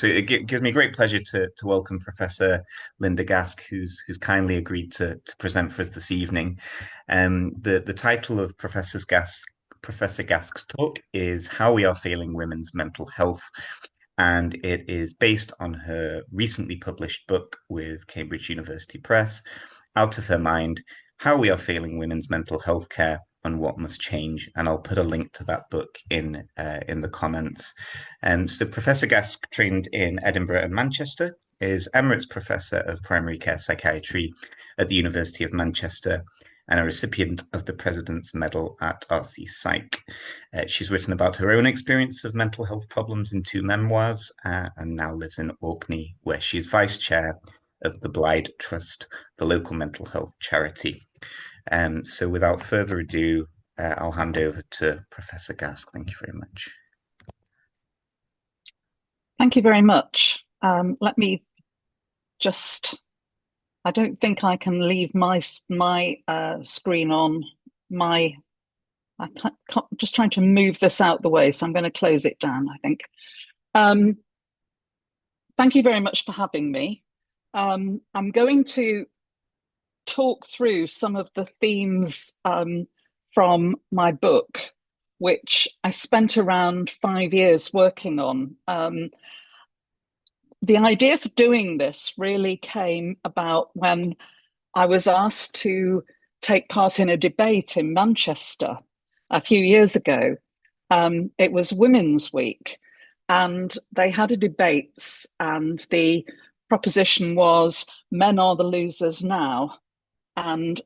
So it gives me great pleasure to welcome Professor Linda Gask, who's kindly agreed to present for us this evening. The title of Professor Gask's talk is "How We Are Failing Women's Mental Health," and it is based on her recently published book with Cambridge University Press, "Out of Her Mind: How We Are Failing Women's Mental Health Care and What Must Change." And I'll put a link to that book in the comments. So Professor Gask trained in Edinburgh and Manchester, is Emeritus Professor of Primary Care Psychiatry at the University of Manchester, and a recipient of the President's Medal at RCPsych. She's written about her own experience of mental health problems in two memoirs, and now lives in Orkney, where she is Vice Chair of the Blide Trust, the local mental health charity. So without further ado, I'll hand over to Professor Gask. Thank you very much. Thank you very much. Let me just, I don't think I can leave my screen on. Just trying to move this out the way, so I'm going to close it down, I think. Thank you very much for having me. I'm going to talk through some of the themes from my book, which I spent around 5 years working on. The idea for doing this really came about when I was asked to take part in a debate in Manchester a few years ago. It was Women's Week, and they had a debate, and the proposition was men are the losers now. And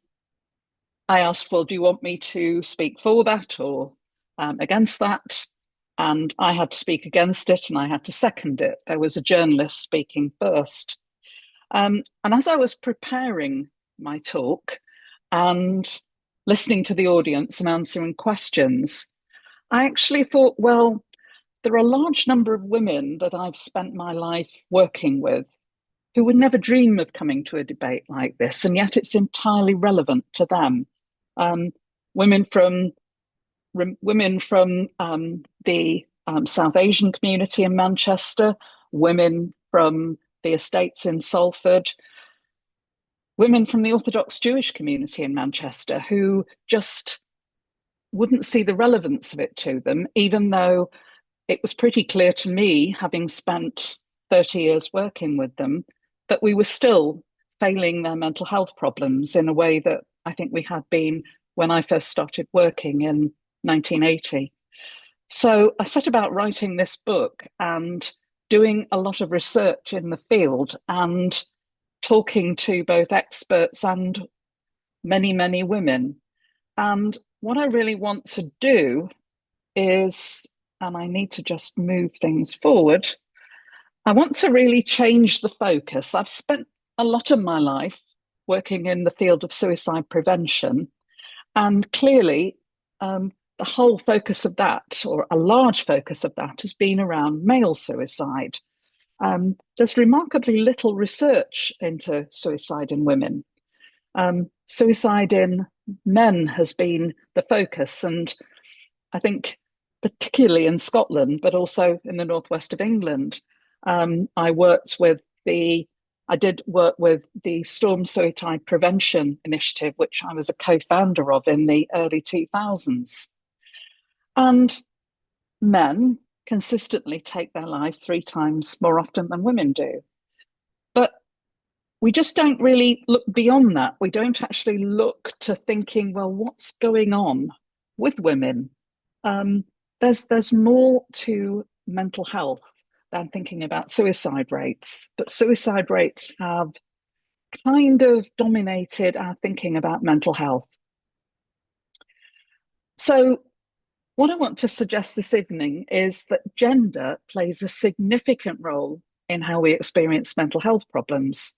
I asked, well, do you want me to speak for that or against that? And I had to speak against it, and I had to second it. There was a journalist speaking first. And as I was preparing my talk and listening to the audience and answering questions, I actually thought, well, there are a large number of women that I've spent my life working with who would never dream of coming to a debate like this, and yet it's entirely relevant to them. Women from the South Asian community in Manchester, women from the estates in Salford, women from the Orthodox Jewish community in Manchester who just wouldn't see the relevance of it to them, even though it was pretty clear to me, having spent 30 years working with them, that we were still failing their mental health problems in a way that I think we had been when I first started working in 1980. So I set about writing this book and doing a lot of research in the field and talking to both experts and many, many women. And what I really want to do is, and I need to just move things forward, I want to really change the focus. I've spent a lot of my life working in the field of suicide prevention, and clearly the whole focus of that, or a large focus of that, has been around male suicide. There's remarkably little research into suicide in women. Suicide in men has been the focus, and I think particularly in Scotland, but also in the northwest of England, I did work with the Storm Suicide Prevention Initiative, which I was a co-founder of in the early 2000s. And men consistently take their life 3 times more often than women do. But we just don't really look beyond that. We don't actually look to thinking, well, what's going on with women? There's more to mental health than thinking about suicide rates, but suicide rates have kind of dominated our thinking about mental health. So what I want to suggest this evening is that gender plays a significant role in how we experience mental health problems.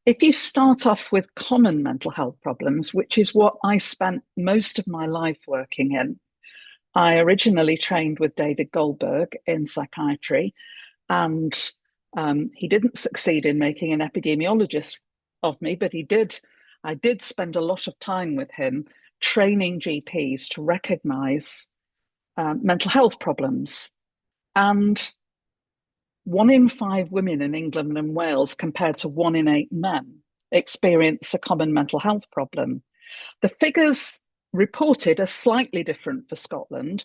If you start off with common mental health problems, which is what I spent most of my life working in, I originally trained with David Goldberg in psychiatry, and he didn't succeed in making an epidemiologist of me, but I did spend a lot of time with him training GPs to recognize mental health problems. And 1 in 5 women in England and Wales, compared to 1 in 8 men, experience a common mental health problem. The figures reported are slightly different for Scotland,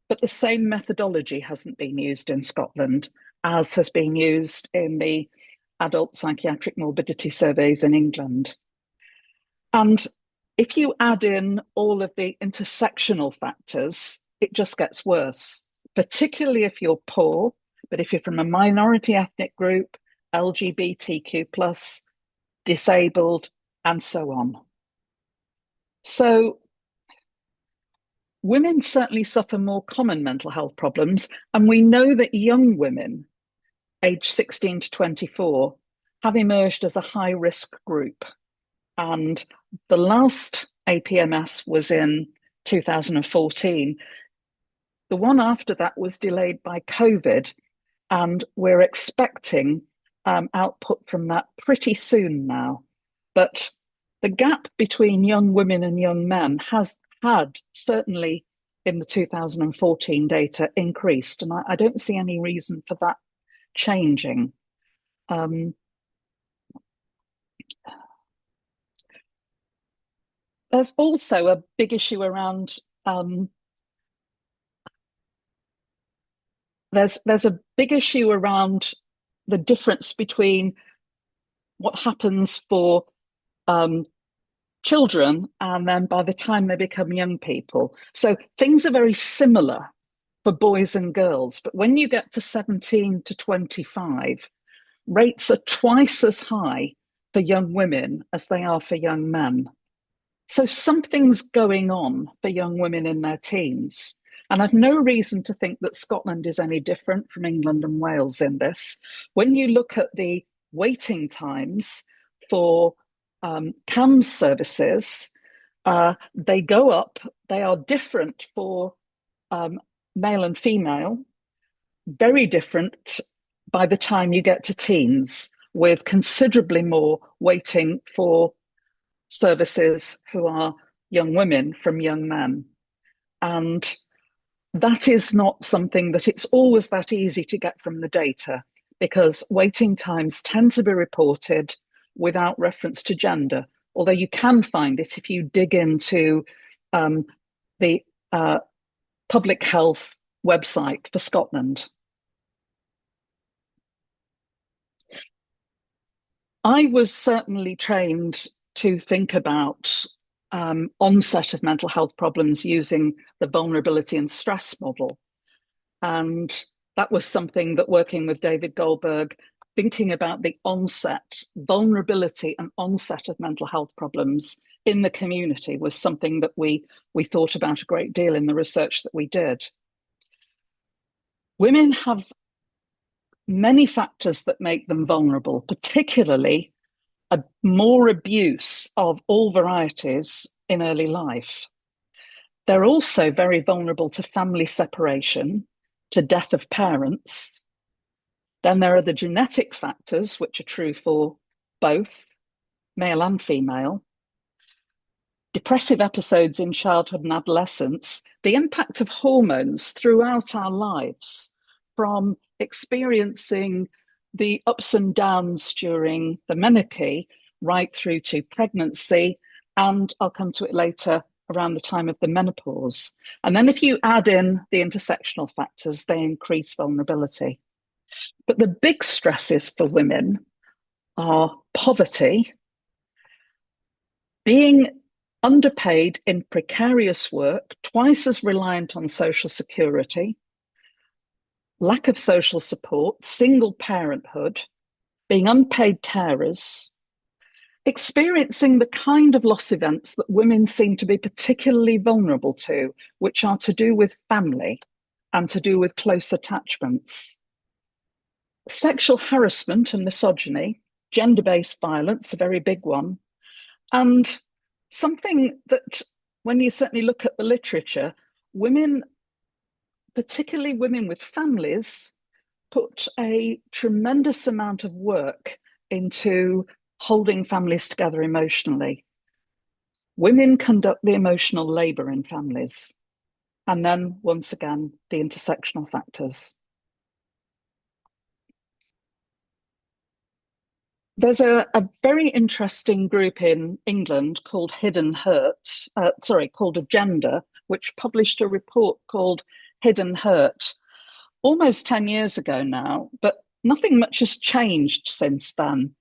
but the same methodology hasn't been used in Scotland as has been used in the adult psychiatric morbidity surveys in England. And if you add in all of the intersectional factors, it just gets worse, particularly if you're poor, but if you're from a minority ethnic group, LGBTQ+, disabled, and so on. So women certainly suffer more common mental health problems, and we know that young women, aged 16 to 24, have emerged as a high-risk group. And the last APMS was in 2014. The one after that was delayed by COVID, and we're expecting output from that pretty soon now. But the gap between young women and young men has had, certainly in the 2014 data, increased. And I don't see any reason for that changing. There's also a big issue around there's a big issue around the difference between what happens for children and then by the time they become young people. So things are very similar for boys and girls, but when you get to 17 to 25, rates are twice as high for young women as they are for young men. So something's going on for young women in their teens. And I've no reason to think that Scotland is any different from England and Wales in this. When you look at the waiting times for CAMHS services, they go up. They are different for male and female, very different by the time you get to teens, with considerably more waiting for services who are young women from young men. And that is not something that it's always that easy to get from the data, because waiting times tend to be reported without reference to gender, although you can find it if you dig into the public health website for Scotland. I was certainly trained to think about onset of mental health problems using the vulnerability and stress model. And that was something that, working with David Goldberg, thinking about the onset, vulnerability and onset of mental health problems in the community, was something that we thought about a great deal in the research that we did. Women have many factors that make them vulnerable, particularly more abuse of all varieties in early life. They're also very vulnerable to family separation, to death of parents. Then there are the genetic factors, which are true for both male and female. Depressive episodes in childhood and adolescence, the impact of hormones throughout our lives, from experiencing the ups and downs during the menarche right through to pregnancy, and I'll come to it later, around the time of the menopause. And then if you add in the intersectional factors, they increase vulnerability. But the big stresses for women are poverty, being underpaid in precarious work, twice as reliant on social security, lack of social support, single parenthood, being unpaid carers, experiencing the kind of loss events that women seem to be particularly vulnerable to, which are to do with family and to do with close attachments. Sexual harassment and misogyny, gender-based violence, a very big one, and something that, when you certainly look at the literature, women, particularly women with families, put a tremendous amount of work into holding families together emotionally. Women conduct the emotional labour in families. And then, once again, the intersectional factors. There's a very interesting group in England called called Agenda, which published a report called Hidden Hurt almost 10 years ago now, but nothing much has changed since then.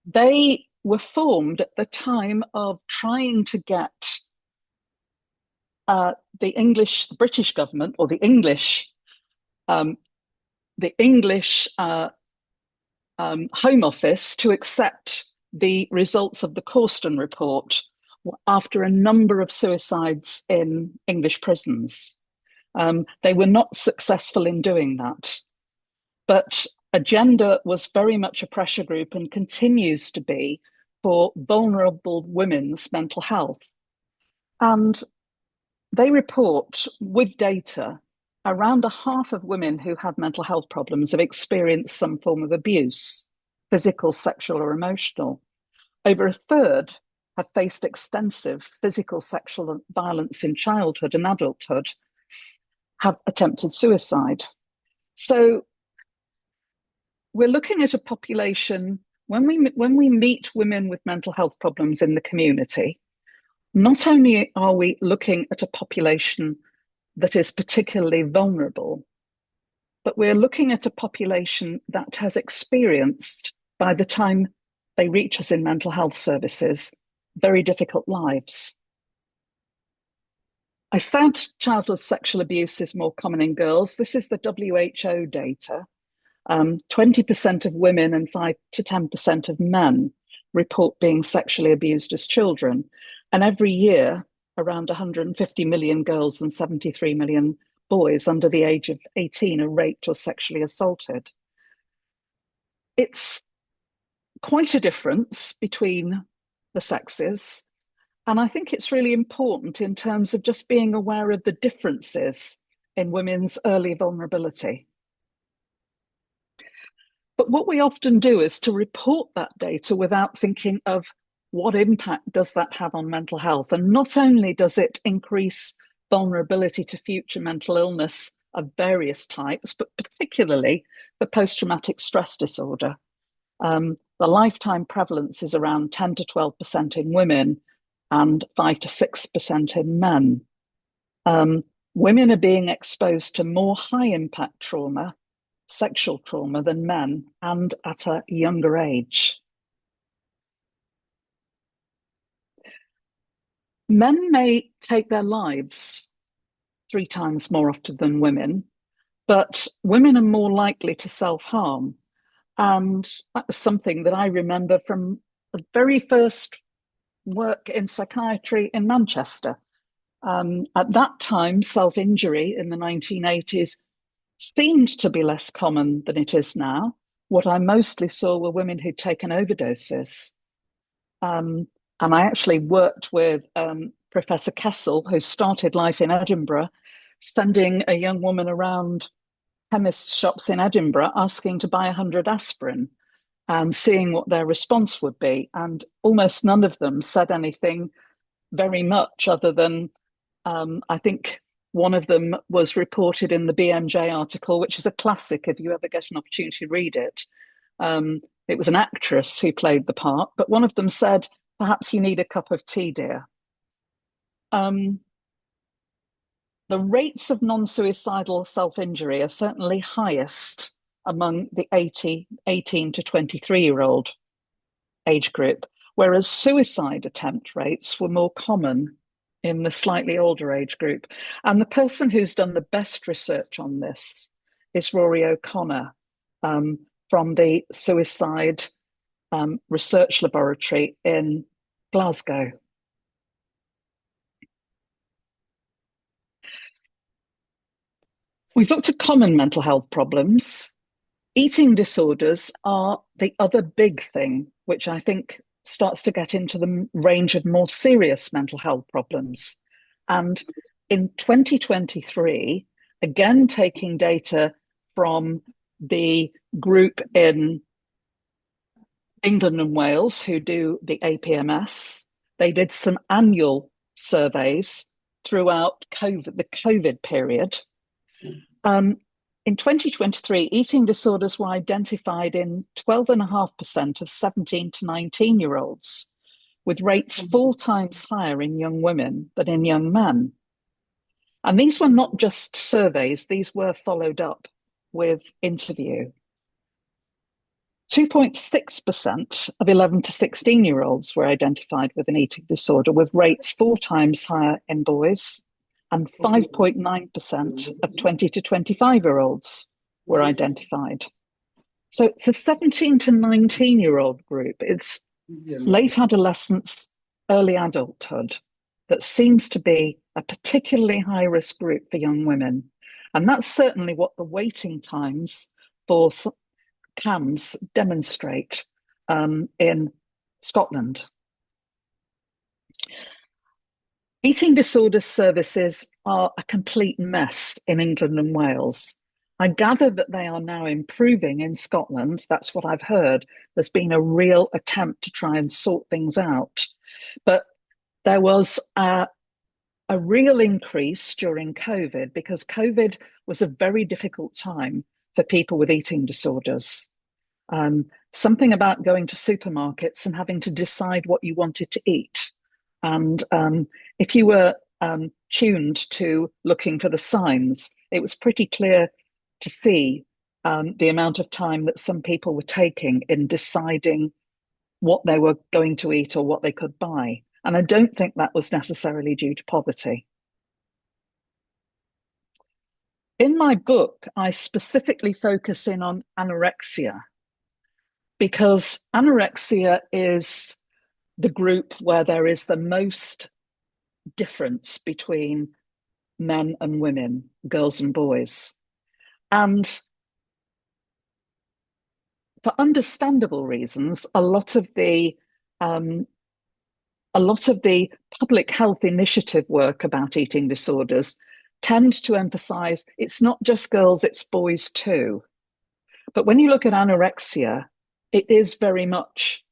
They were formed at the time of trying to get the British government, or um, the English Home Office to accept the results of the Corston report after a number of suicides in English prisons. They were not successful in doing that. But Agenda was very much a pressure group and continues to be for vulnerable women's mental health. And they report with data around a half of women who have mental health problems have experienced some form of abuse, physical, sexual, or emotional. Over a third have faced extensive physical, sexual violence in childhood and adulthood, have attempted suicide. So we're looking at a population, when we meet women with mental health problems in the community, not only are we looking at a population that is particularly vulnerable, but we're looking at a population that has experienced, by the time they reach us in mental health services, very difficult lives. I said childhood sexual abuse is more common in girls. This is the WHO data. 20% of women and 5 to 10% of men report being sexually abused as children. And every year, around 150 million girls and 73 million boys under the age of 18 are raped or sexually assaulted. It's quite a difference between the sexes. And I think it's really important in terms of just being aware of the differences in women's early vulnerability. But what we often do is to report that data without thinking of what impact does that have on mental health. And not only does it increase vulnerability to future mental illness of various types, but particularly the post-traumatic stress disorder. The lifetime prevalence is around 10 to 12% in women and 5 to 6% in men. Women are being exposed to more high-impact trauma, sexual trauma, than men, and at a younger age. Men may take their lives 3 times more often than women, but women are more likely to self-harm. And that was something that I remember from the very first work in psychiatry in Manchester. At that time, self-injury in the 1980s seemed to be less common than it is now. What I mostly saw were women who'd taken overdoses. And I actually worked with Professor Kessel, who started life in Edinburgh, sending a young woman around chemist shops in Edinburgh asking to buy 100 aspirin and seeing what their response would be. And almost none of them said anything very much other than, I think one of them was reported in the BMJ article, which is a classic if you ever get an opportunity to read it. It was an actress who played the part, but one of them said, "Perhaps you need a cup of tea, dear." The rates of non-suicidal self-injury are certainly highest among the 18 to 23-year-old age group, whereas suicide attempt rates were more common in the slightly older age group. And the person who's done the best research on this is Rory O'Connor from the Suicide Research Laboratory in Glasgow. We've looked at common mental health problems. Eating disorders are the other big thing, which I think starts to get into the range of more serious mental health problems. And in 2023, again, taking data from the group in England and Wales who do the APMS, they did some annual surveys throughout the COVID period. in 2023, eating disorders were identified in 12.5% of 17 to 19-year-olds, with rates 4 times higher in young women than in young men. And these were not just surveys, these were followed up with interview. 2.6% of 11 to 16-year-olds were identified with an eating disorder, with rates 4 times higher in boys, and 5.9% of 20 to 25-year-olds were identified. So it's a 17 to 19-year-old group. It's late adolescence, early adulthood that seems to be a particularly high-risk group for young women. And that's certainly what the waiting times for CAMHS demonstrate in Scotland. Eating disorders services are a complete mess in England and Wales. I gather that they are now improving in Scotland. That's what I've heard. There's been a real attempt to try and sort things out. But there was a real increase during COVID, because COVID was a very difficult time for people with eating disorders. Something about going to supermarkets and having to decide what you wanted to eat. And if you were tuned to looking for the signs, it was pretty clear to see the amount of time that some people were taking in deciding what they were going to eat or what they could buy. And I don't think that was necessarily due to poverty. In my book, I specifically focus in on anorexia, because anorexia is the group where there is the most difference between men and women, girls and boys. And for understandable reasons, a lot of the public health initiative work about eating disorders tend to emphasize it's not just girls, it's boys too. But when you look at anorexia, it is very much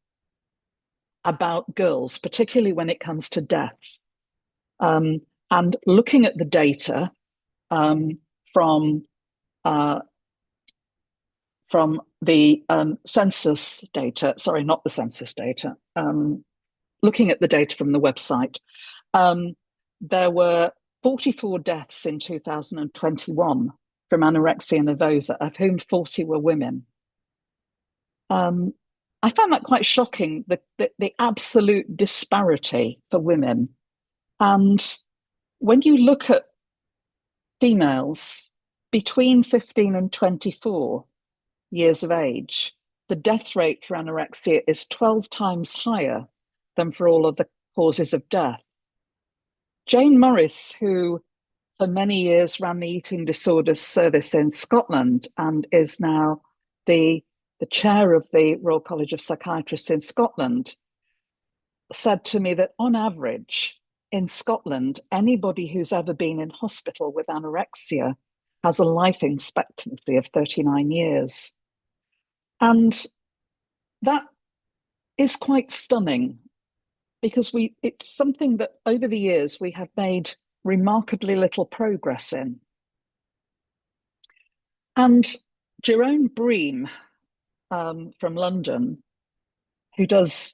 about girls, particularly when it comes to deaths. And looking at the data from the census data, sorry, not the census data, looking at the data from the website, there were 44 deaths in 2021 from anorexia nervosa, of whom 40 were women. I found that quite shocking, the absolute disparity for women. And when you look at females between 15 and 24 years of age, the death rate for anorexia is 12 times higher than for all of the causes of death. Jane Morris, who for many years ran the eating disorders service in Scotland and is now the chair of the Royal College of Psychiatrists in Scotland, said to me that on average in Scotland, anybody who's ever been in hospital with anorexia has a life expectancy of 39 years. And that is quite stunning, because it's something that over the years we have made remarkably little progress in. And Jerome Bream from London, who does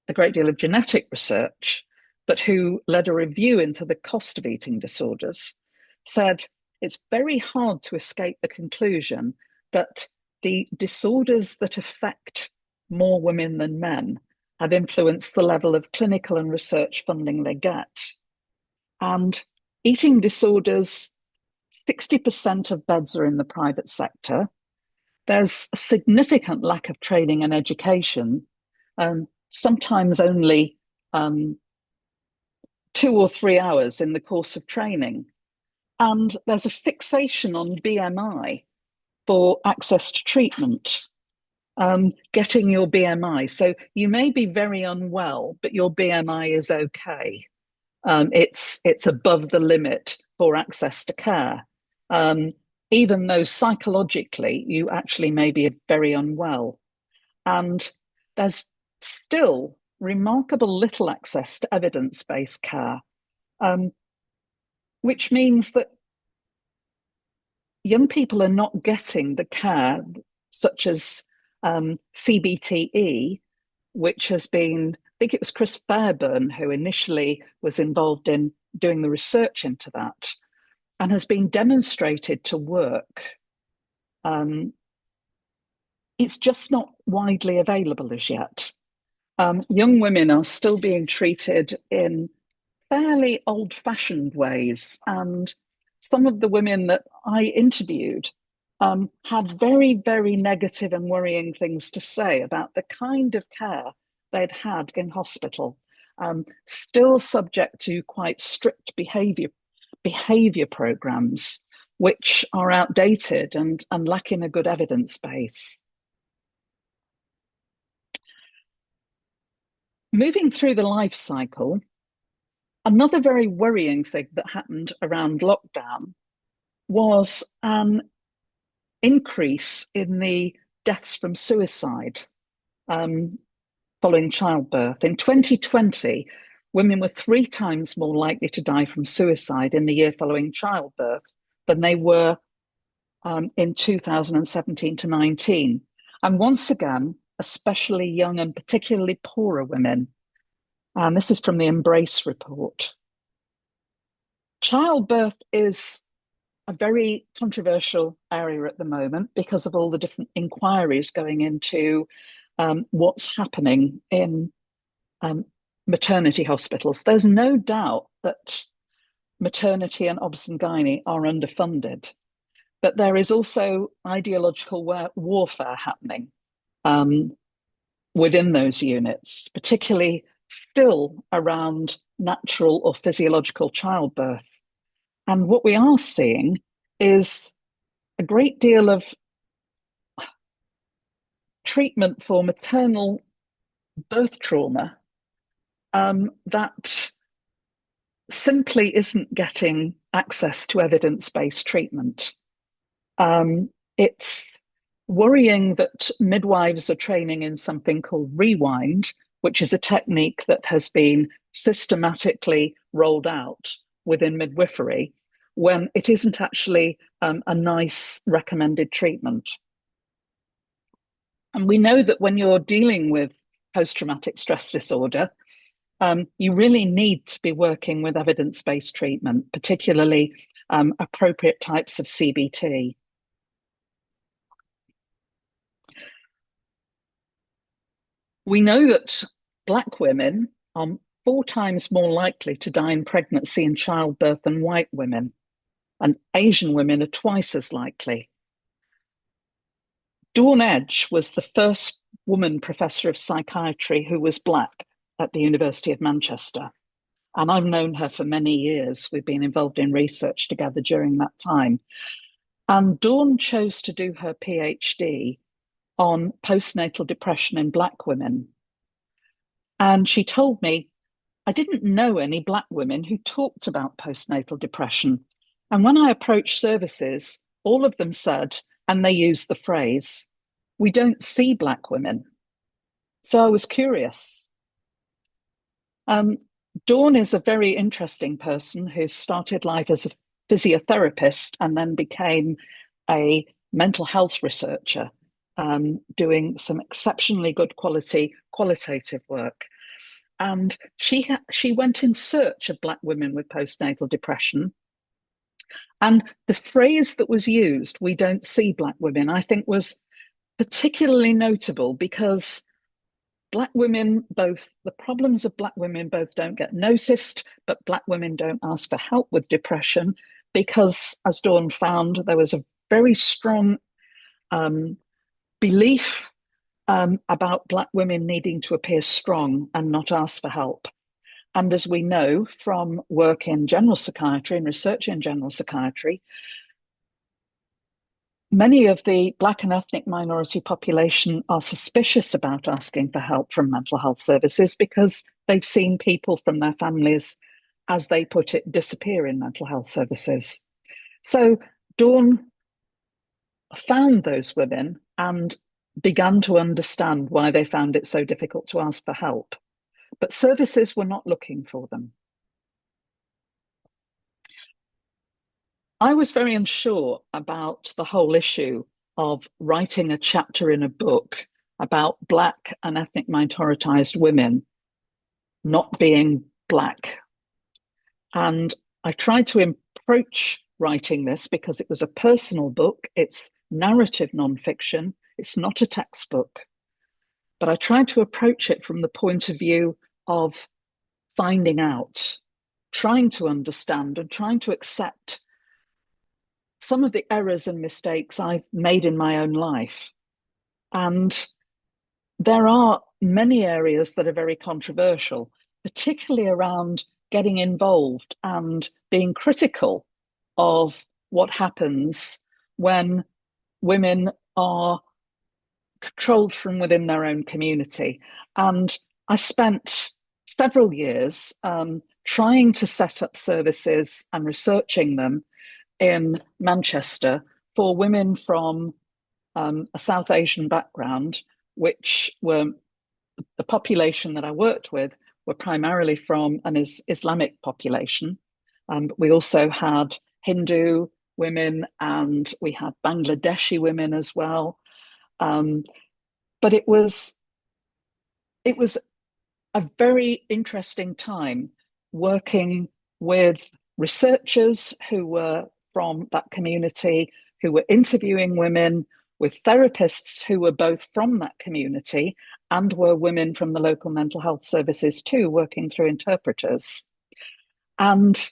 a great deal of genetic research, but who led a review into the cost of eating disorders, said it's very hard to escape the conclusion that the disorders that affect more women than men have influenced the level of clinical and research funding they get. And eating disorders, 60% of beds are in the private sector. There's a significant lack of training and education, sometimes only 2 or 3 hours in the course of training. And there's a fixation on BMI for access to treatment, getting your BMI. So you may be very unwell, but your BMI is okay. It's above the limit for access to care, even though psychologically you actually may be very unwell. And there's still remarkable little access to evidence-based care, which means that young people are not getting the care such as CBTE, which has been, I think it was Chris Fairburn who initially was involved in doing the research into that, and has been demonstrated to work. It's just not widely available as yet. Young women are still being treated in fairly old-fashioned ways, and some of the women that I interviewed had very, very negative and worrying things to say about the kind of care they'd had in hospital, still subject to quite strict behaviour programs, which are outdated and lacking a good evidence base. Moving through the life cycle, another very worrying thing that happened around lockdown was an increase in the deaths from suicide following childbirth. In 2020, women were 3 times more likely to die from suicide in the year following childbirth than they were in 2017 to 19. And once again, especially young and particularly poorer women. And this is from the Embrace report. Childbirth is a very controversial area at the moment because of all the different inquiries going into what's happening in maternity hospitals. There's no doubt that maternity and obs and gynae are underfunded, but there is also ideological warfare happening within those units, particularly still around natural or physiological childbirth. And what we are seeing is a great deal of treatment for maternal birth trauma that simply isn't getting access to evidence-based treatment. It's worrying that midwives are training in something called rewind, which is a technique that has been systematically rolled out within midwifery, when it isn't actually a nice recommended treatment. And we know that when you're dealing with post-traumatic stress disorder, you really need to be working with evidence-based treatment, particularly appropriate types of CBT. We know that Black women are 4 times more likely to die in pregnancy and childbirth than white women, and Asian women are twice as likely. Dawn Edge was the first woman professor of psychiatry who was Black at the University of Manchester, and I've known her for many years. We've been involved in research together during that time. And Dawn chose to do her PhD on postnatal depression in Black women. And she told me, I didn't know any Black women who talked about postnatal depression. And when I approached services, all of them said, and they used the phrase, we don't see Black women. So I was curious. Dawn is a very interesting person who started life as a physiotherapist and then became a mental health researcher, doing some exceptionally good qualitative work. And she went in search of Black women with postnatal depression. And the phrase that was used, we don't see Black women, I think was particularly notable because Black women, the problems of Black women both don't get noticed, but Black women don't ask for help with depression because, as Dawn found, there was a very strong belief about Black women needing to appear strong and not ask for help. And as we know from work in general psychiatry and research in general psychiatry, many of the Black and ethnic minority population are suspicious about asking for help from mental health services because they've seen people from their families, as they put it, disappear in mental health services. So Dawn found those women and began to understand why they found it so difficult to ask for help. But services were not looking for them. I was very unsure about the whole issue of writing a chapter in a book about Black and ethnic minoritized women not being Black. And I tried to approach writing this because it was a personal book, it's narrative nonfiction, it's not a textbook. But I tried to approach it from the point of view of finding out, trying to understand, and trying to accept some of the errors and mistakes I've made in my own life. And there are many areas that are very controversial, particularly around getting involved and being critical of what happens when women are controlled from within their own community. And I spent several years trying to set up services and researching them in Manchester for women from a South Asian background, which were the population that I worked with were primarily from an Islamic population. We also had Hindu women and we had Bangladeshi women as well. But it was a very interesting time working with researchers who were from that community, who were interviewing women, with therapists who were both from that community and were women from the local mental health services too, working through interpreters, and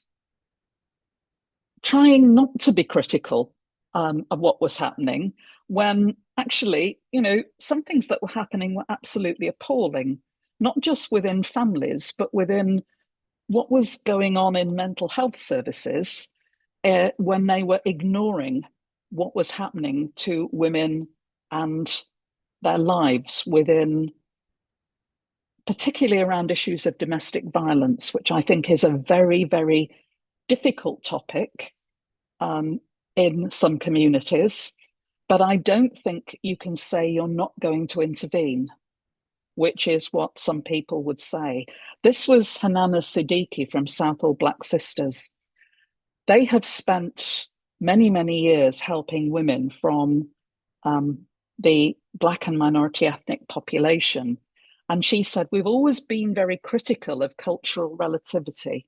trying not to be critical of what was happening when actually, some things that were happening were absolutely appalling, not just within families, but within what was going on in mental health services when they were ignoring what was happening to women and their lives within, particularly around issues of domestic violence, which I think is a very, very difficult topic in some communities. But I don't think you can say you're not going to intervene, which is what some people would say. This was Hanana Siddiqui from Southall Black Sisters. They have spent many, many years helping women from the Black and minority ethnic population. And she said, we've always been very critical of cultural relativism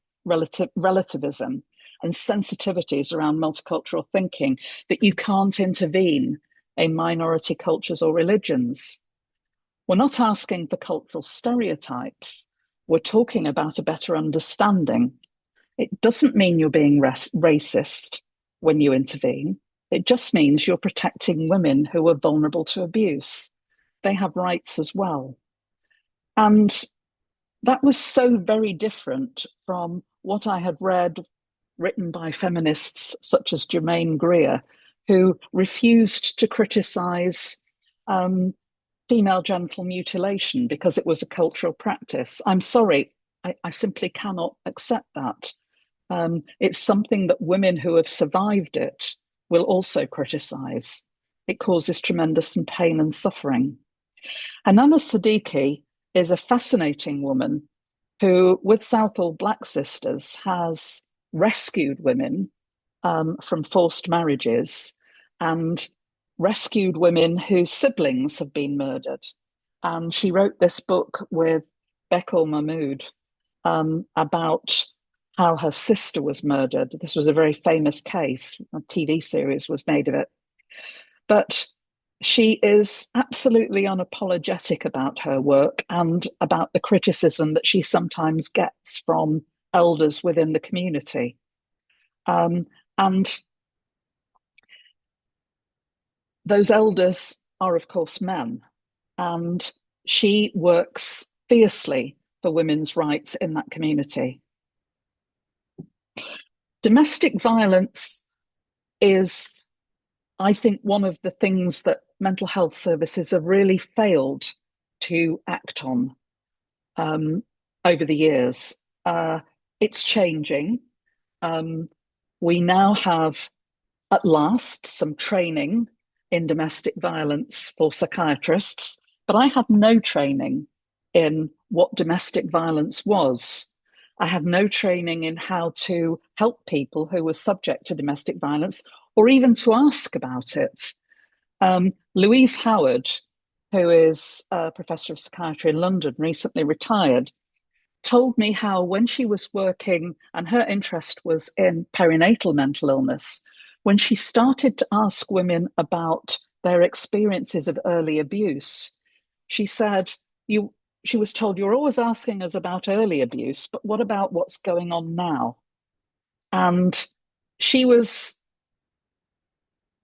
and sensitivities around multicultural thinking, that you can't intervene in minority cultures or religions. We're not asking for cultural stereotypes. We're talking about a better understanding. It doesn't mean you're being racist when you intervene. It just means you're protecting women who are vulnerable to abuse. They have rights as well. And that was so very different from what I had read written by feminists such as Germaine Greer, who refused to criticize female genital mutilation because it was a cultural practice. I'm sorry, I simply cannot accept that. It's something that women who have survived it will also criticize. It causes tremendous pain and suffering. Hanana Siddiqui is a fascinating woman who, with Southall Black Sisters, has rescued women from forced marriages and rescued women whose siblings have been murdered. And she wrote this book with Bekal Mahmood about how her sister was murdered. This was a very famous case. A TV series was made of it. But she is absolutely unapologetic about her work and about the criticism that she sometimes gets from elders within the community. And those elders are, of course, men. And she works fiercely for women's rights in that community. Domestic violence is, I think, one of the things that mental health services have really failed to act on over the years. It's changing. We now have, at last, some training in domestic violence for psychiatrists, but I had no training in what domestic violence was. I had no training in how to help people who were subject to domestic violence or even to ask about it. Louise Howard, who is a professor of psychiatry in London, recently retired, told me how when she was working, and her interest was in perinatal mental illness, when she started to ask women about their experiences of early abuse, she said, she was told, you're always asking us about early abuse, but what about what's going on now? And she was,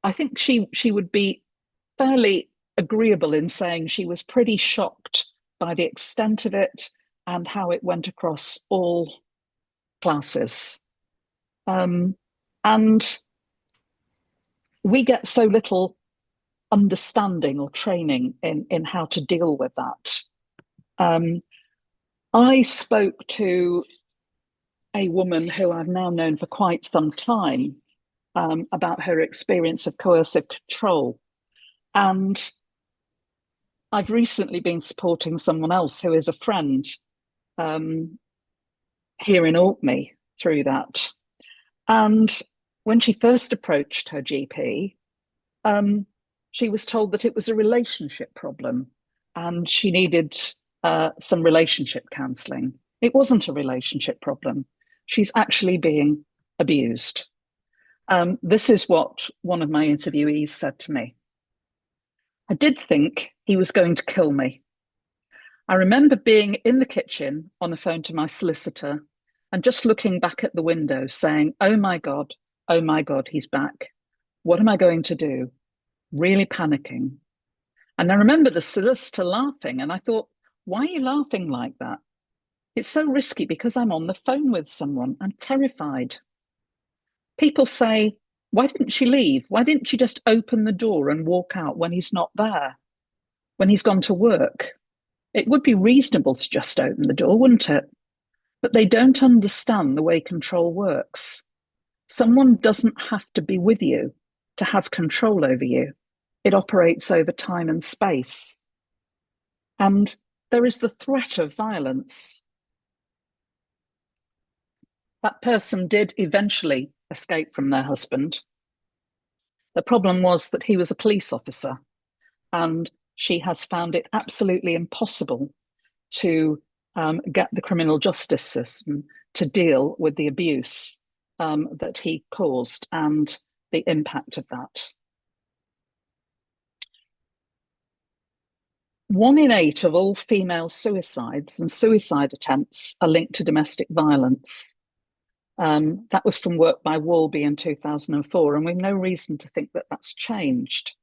I think she would be fairly agreeable in saying she was pretty shocked by the extent of it and how it went across all classes. And we get so little understanding or training in how to deal with that. I spoke to a woman who I've now known for quite some time about her experience of coercive control. And I've recently been supporting someone else who is a friend here in Orkney through that. And when she first approached her GP, she was told that it was a relationship problem and she needed some relationship counselling. It wasn't a relationship problem. She's actually being abused. This is what one of my interviewees said to me. I did think he was going to kill me. I remember being in the kitchen on the phone to my solicitor and just looking back at the window saying, oh my God, he's back. What am I going to do? Really panicking. And I remember the solicitor laughing, and I thought, why are you laughing like that? It's so risky because I'm on the phone with someone. I'm terrified. People say, why didn't she leave? Why didn't she just open the door and walk out when he's not there, when he's gone to work? It would be reasonable to just open the door, wouldn't it? But they don't understand the way control works. Someone doesn't have to be with you to have control over you. It operates over time and space. And there is the threat of violence. That person did eventually escape from their husband. The problem was that he was a police officer, and she has found it absolutely impossible to get the criminal justice system to deal with the abuse that he caused and the impact of that. 1 in 8 of all female suicides and suicide attempts are linked to domestic violence. That was from work by Walby in 2004, and we've no reason to think that that's changed.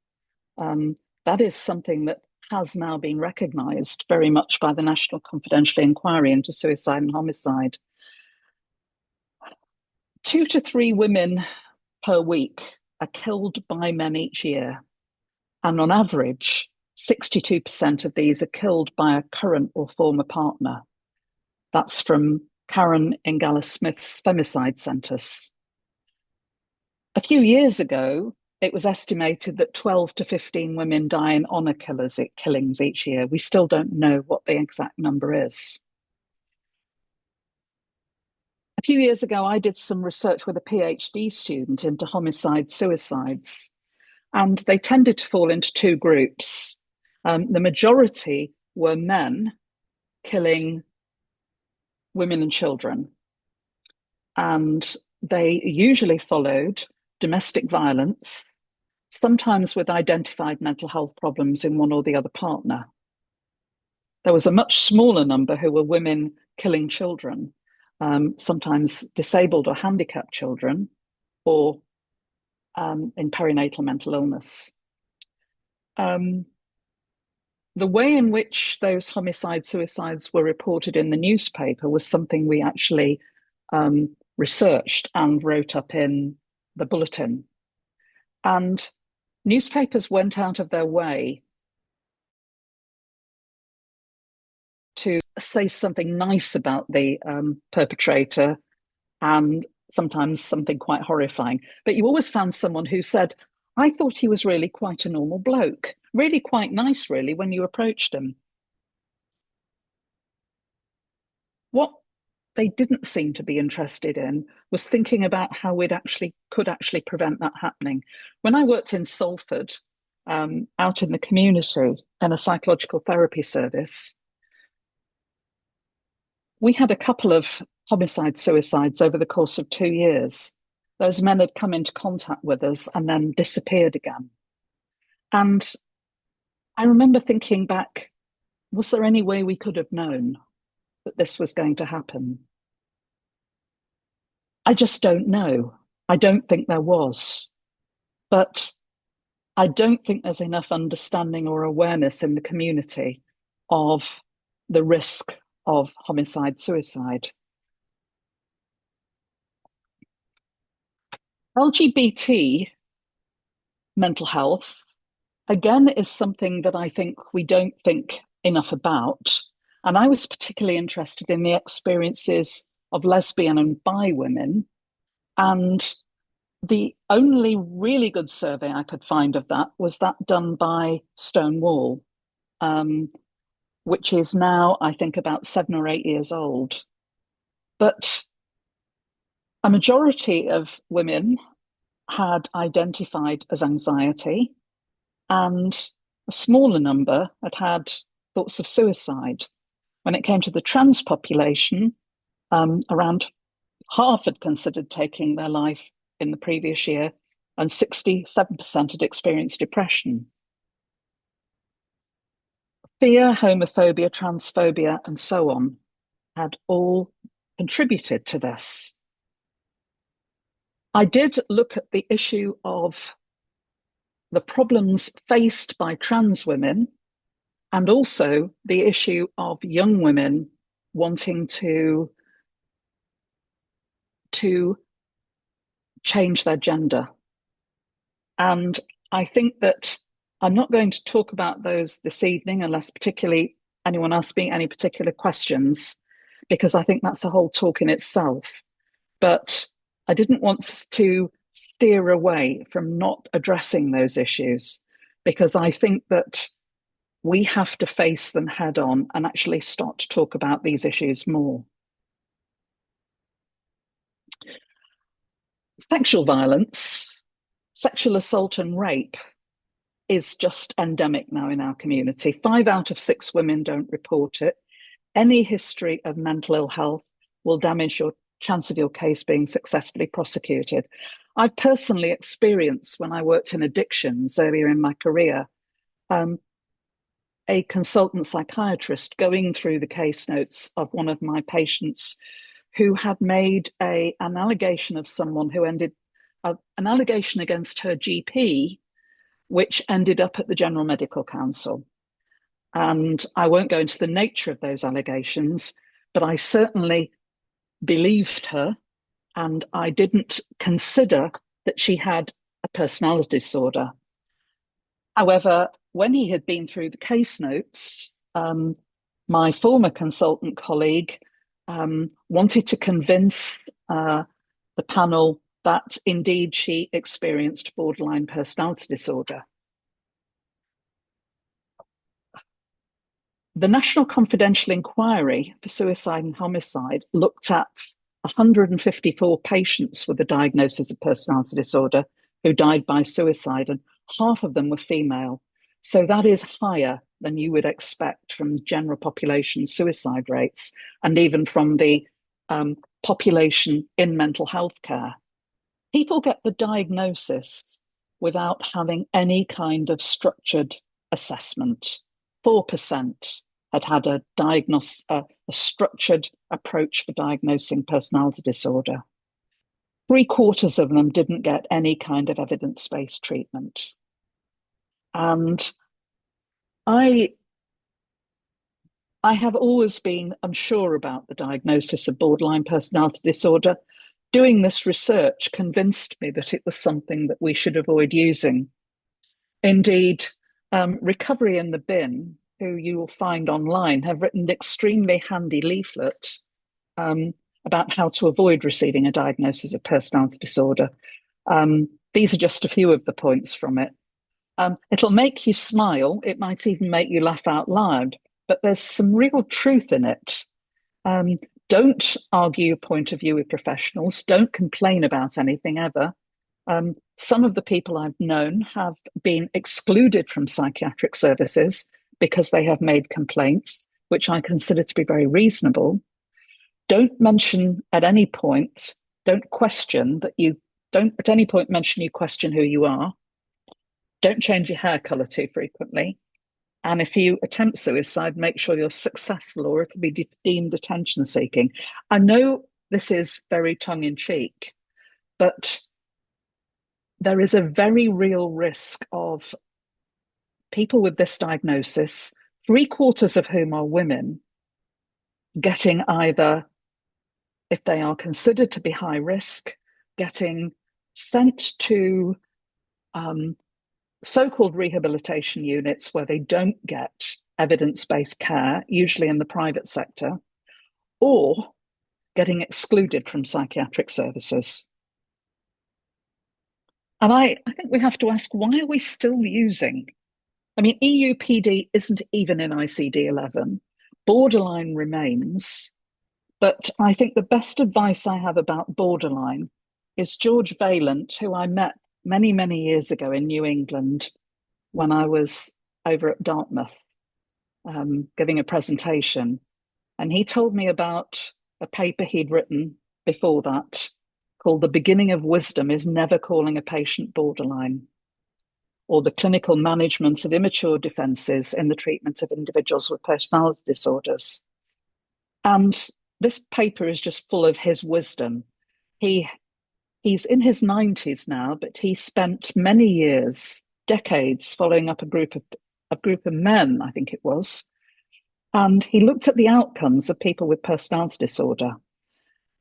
That is something that has now been recognised very much by the National Confidential Inquiry into Suicide and Homicide. 2 to 3 women per week are killed by men each year. And on average, 62% of these are killed by a current or former partner. That's from Karen Ingala-Smith's Femicide Census. A few years ago, it was estimated that 12 to 15 women die in honour killings each year. We still don't know what the exact number is. A few years ago, I did some research with a PhD student into homicide suicides, and they tended to fall into 2 groups. The majority were men killing women and children, and they usually followed domestic violence, sometimes with identified mental health problems in one or the other partner. There was a much smaller number who were women killing children, sometimes disabled or handicapped children, or in perinatal mental illness. The way in which those homicide suicides were reported in the newspaper was something we actually researched and wrote up in the bulletin. And newspapers went out of their way to say something nice about the perpetrator and sometimes something quite horrifying. But you always found someone who said, I thought he was really quite a normal bloke, really quite nice, really, when you approached him. What they didn't seem to be interested in was thinking about how we could actually prevent that happening. When I worked in Salford, out in the community in a psychological therapy service, we had a couple of suicides over the course of 2 years. Those men had come into contact with us and then disappeared again. And I remember thinking back, was there any way we could have known that this was going to happen? I just don't know. I don't think there was. But I don't think there's enough understanding or awareness in the community of the risk of homicide, suicide. LGBT mental health, again, is something that I think we don't think enough about. And I was particularly interested in the experiences of lesbian and bi women. And the only really good survey I could find of that was that done by Stonewall, which is now, I think, about 7 or 8 years old. But a majority of women had identified as anxiety, and a smaller number had thoughts of suicide. When it came to the trans population, around half had considered taking their life in the previous year, and 67% had experienced depression. Fear, homophobia, transphobia, and so on had all contributed to this. I did look at the issue of the problems faced by trans women and also the issue of young women wanting to change their gender. And I think that I'm not going to talk about those this evening unless particularly anyone asks me any particular questions, because I think that's a whole talk in itself. But I didn't want to steer away from not addressing those issues, because I think that we have to face them head on and actually start to talk about these issues more. Sexual violence, sexual assault and rape is just endemic now in our community. 5 out of 6 women don't report it. Any history of mental ill health will damage your chance of your case being successfully prosecuted. I've personally experienced, when I worked in addictions earlier in my career, a consultant psychiatrist going through the case notes of one of my patients who had made an allegation of someone who ended an allegation against her GP, which ended up at the General Medical Council. And I won't go into the nature of those allegations, but I certainly believed her, and I didn't consider that she had a personality disorder. However, when he had been through the case notes, my former consultant colleague wanted to convince the panel that indeed she experienced borderline personality disorder. The National Confidential Inquiry for Suicide and Homicide looked at 154 patients with a diagnosis of personality disorder who died by suicide, and half of them were female. So that is higher than you would expect from general population suicide rates, and even from the population in mental health care. People get the diagnosis without having any kind of structured assessment. 4% had a structured approach for diagnosing personality disorder. 3/4 of them didn't get any kind of evidence-based treatment. And I have always been unsure about the diagnosis of borderline personality disorder. Doing this research convinced me that it was something that we should avoid using. Indeed, Recovery in the Bin, who you will find online, have written an extremely handy leaflet about how to avoid receiving a diagnosis of personality disorder. These are just a few of the points from it. It'll make you smile. It might even make you laugh out loud, but there's some real truth in it. Don't argue your point of view with professionals. Don't complain about anything ever. Some of the people I've known have been excluded from psychiatric services because they have made complaints, which I consider to be very reasonable. Don't mention at any point, don't question that you don't at any point mention you question who you are. Don't change your hair colour too frequently. And if you attempt suicide, make sure you're successful or it'll be deemed attention seeking. I know this is very tongue in cheek, but there is a very real risk of people with this diagnosis, 3/4 of whom are women, getting either, if they are considered to be high risk, getting sent to so-called rehabilitation units where they don't get evidence-based care, usually in the private sector, or getting excluded from psychiatric services. And I think we have to ask, why are we still using? I mean, EUPD isn't even in ICD-11. Borderline remains. But I think the best advice I have about borderline is George Vaillant, who I met many, many years ago in New England when I was over at Dartmouth giving a presentation. And he told me about a paper he'd written before that called The Beginning of Wisdom is Never Calling a Patient Borderline, or the clinical management of immature defenses in the treatment of individuals with personality disorders. And this paper is just full of his wisdom. He's in his 90s now, but he spent many years, decades, following up a group of men, I think it was. And he looked at the outcomes of people with personality disorder.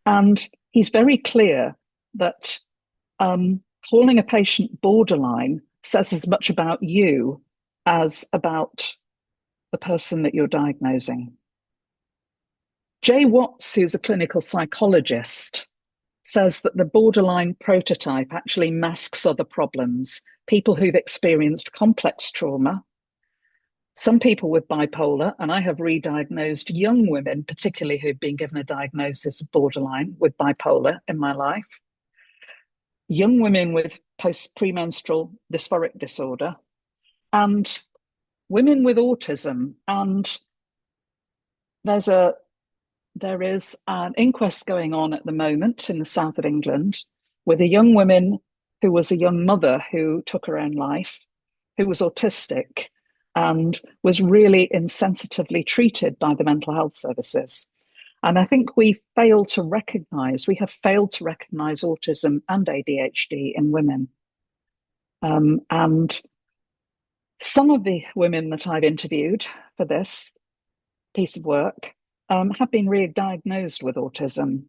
And he's very clear that calling a patient borderline says as much about you as about the person that you're diagnosing. Jay Watts, who's a clinical psychologist, says that the borderline prototype actually masks other problems. People who've experienced complex trauma, some people with bipolar, and I have re-diagnosed young women, particularly who've been given a diagnosis of borderline with bipolar in my life, young women with premenstrual dysphoric disorder, and women with autism. And there is an inquest going on at the moment in the south of England with a young woman who was a young mother who took her own life, who was autistic and was really insensitively treated by the mental health services. And I think we have failed to recognize autism and ADHD in women. And some of the women that I've interviewed for this piece of work have been re-diagnosed with autism.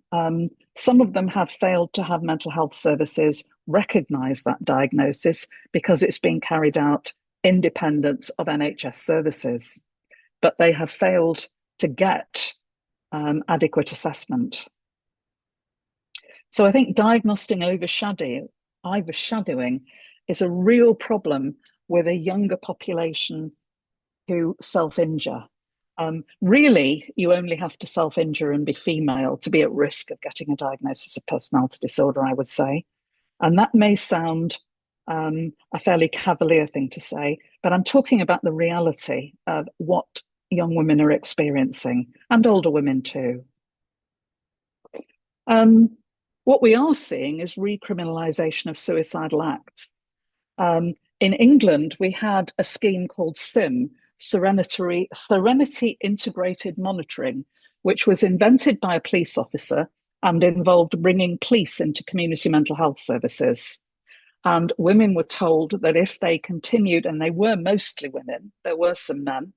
Some of them have failed to have mental health services recognize that diagnosis because it's being carried out independent of NHS services, but they have failed to get adequate assessment. So I think diagnostic overshadowing is a real problem with a younger population who self-injure. Really, you only have to self-injure and be female to be at risk of getting a diagnosis of personality disorder, I would say. And that may sound a fairly cavalier thing to say, but I'm talking about the reality of what young women are experiencing, and older women too. What we are seeing is recriminalisation of suicidal acts. In England, we had a scheme called SIM, Serenity Integrated Monitoring, which was invented by a police officer and involved bringing police into community mental health services. And women were told that if they continued, and they were mostly women, there were some men,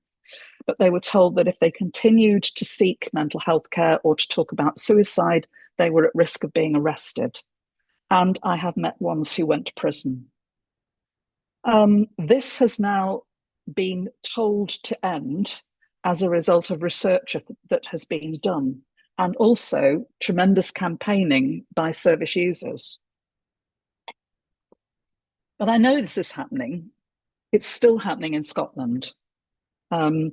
but they were told that if they continued to seek mental health care or to talk about suicide, they were at risk of being arrested. And I have met ones who went to prison. This has now been told to end as a result of research that has been done, and also tremendous campaigning by service users. But I know this is happening. It's still happening in Scotland. I'm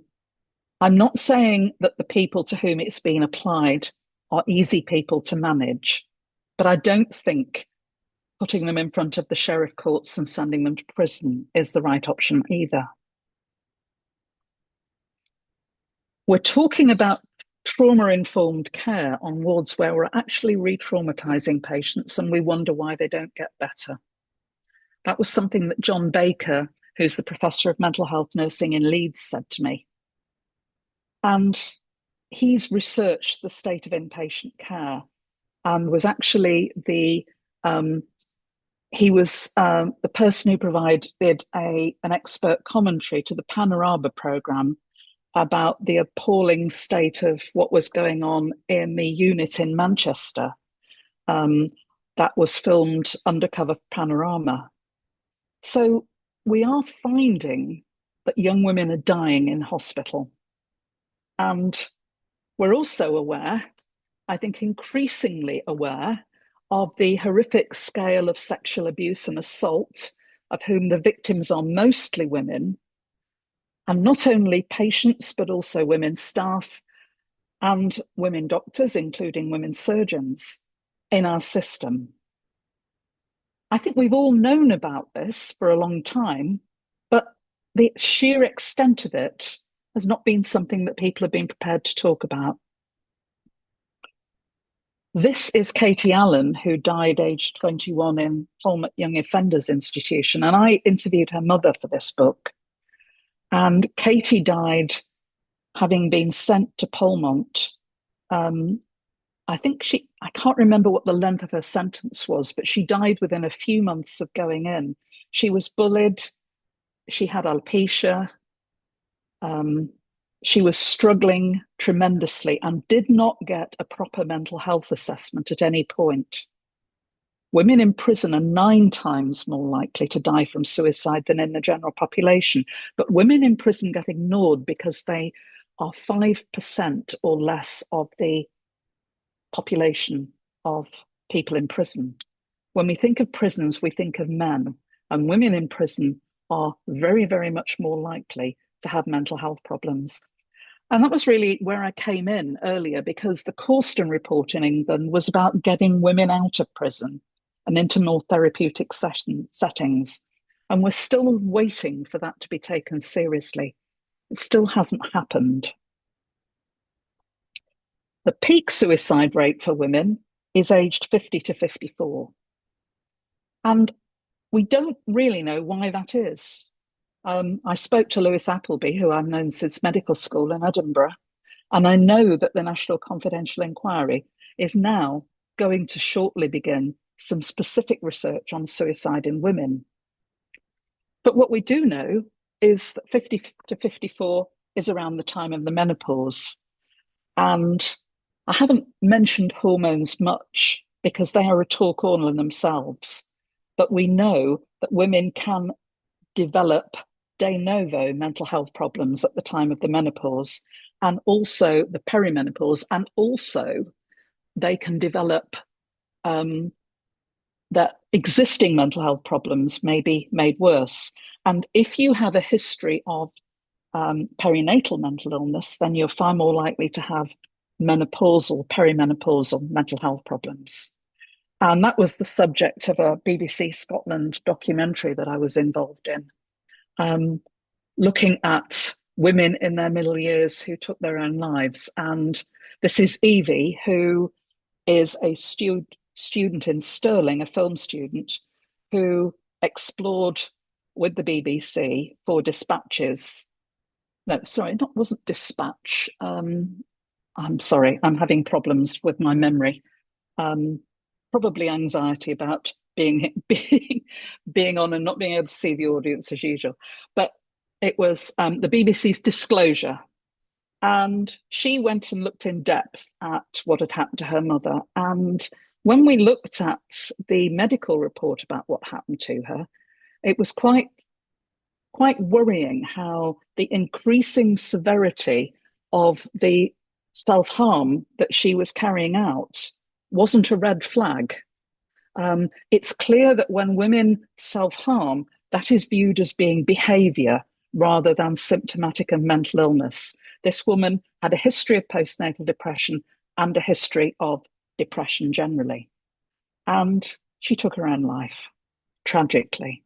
not saying that the people to whom it's been applied are easy people to manage. But I don't think putting them in front of the sheriff courts and sending them to prison is the right option either. We're talking about trauma-informed care on wards where we're actually re-traumatizing patients and we wonder why they don't get better. That was something that John Baker, who's the professor of mental health nursing in Leeds, said to me. And he's researched the state of inpatient care and was actually the person who provided an expert commentary to the Panorama programme about the appalling state of what was going on in the unit in Manchester that was filmed undercover Panorama. So we are finding that young women are dying in hospital. And we're also aware, I think increasingly aware, of the horrific scale of sexual abuse and assault, of whom the victims are mostly women, and not only patients, but also women staff and women doctors, including women surgeons, in our system. I think we've all known about this for a long time, but the sheer extent of it has not been something that people have been prepared to talk about. This is Katie Allen, who died aged 21 in Holmet Young Offenders Institution, and I interviewed her mother for this book. And Katie died having been sent to Polmont. I can't remember what the length of her sentence was, but she died within a few months of going in. She was bullied. She had alopecia. She was struggling tremendously and did not get a proper mental health assessment at any point. Women in prison are 9 times more likely to die from suicide than in the general population. But women in prison get ignored because they are 5% or less of the population of people in prison. When we think of prisons, we think of men, and women in prison are very, very much more likely to have mental health problems. And that was really where I came in earlier, because the Corston report in England was about getting women out of prison and into more therapeutic settings. And we're still waiting for that to be taken seriously. It still hasn't happened. The peak suicide rate for women is aged 50 to 54. And we don't really know why that is. I spoke to Lewis Appleby, who I've known since medical school in Edinburgh, and I know that the National Confidential Inquiry is now going to shortly begin some specific research on suicide in women. But what we do know is that 50 to 54 is around the time of the menopause. And I haven't mentioned hormones much because they are a talk all in themselves. But we know that women can develop de novo mental health problems at the time of the menopause and also the perimenopause, and also they can develop that existing mental health problems may be made worse. And if you have a history of perinatal mental illness, then you're far more likely to have menopausal, perimenopausal mental health problems. And that was the subject of a BBC Scotland documentary that I was involved in, looking at women in their middle years who took their own lives. And this is Evie, who is a student in Stirling, a film student, who explored with the BBC for Dispatches. No, sorry, it wasn't Dispatch. I'm sorry, I'm having problems with my memory. Probably anxiety about being on and not being able to see the audience as usual. But it was the BBC's Disclosure. And she went and looked in depth at what had happened to her mother. And when we looked at the medical report about what happened to her, it was quite worrying how the increasing severity of the self-harm that she was carrying out wasn't a red flag. It's clear that when women self-harm, that is viewed as being behaviour rather than symptomatic and mental illness. This woman had a history of postnatal depression and a history of depression generally. And she took her own life, tragically.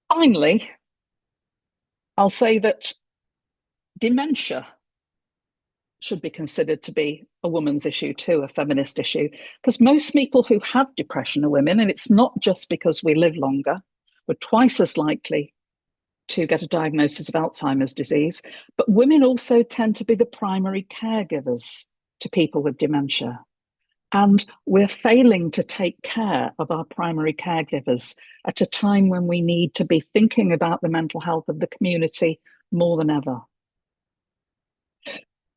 Finally, I'll say that dementia should be considered to be a woman's issue too, a feminist issue, because most people who have depression are women, and it's not just because we live longer. We're twice as likely to get a diagnosis of Alzheimer's disease, but women also tend to be the primary caregivers to people with dementia. And we're failing to take care of our primary caregivers at a time when we need to be thinking about the mental health of the community more than ever.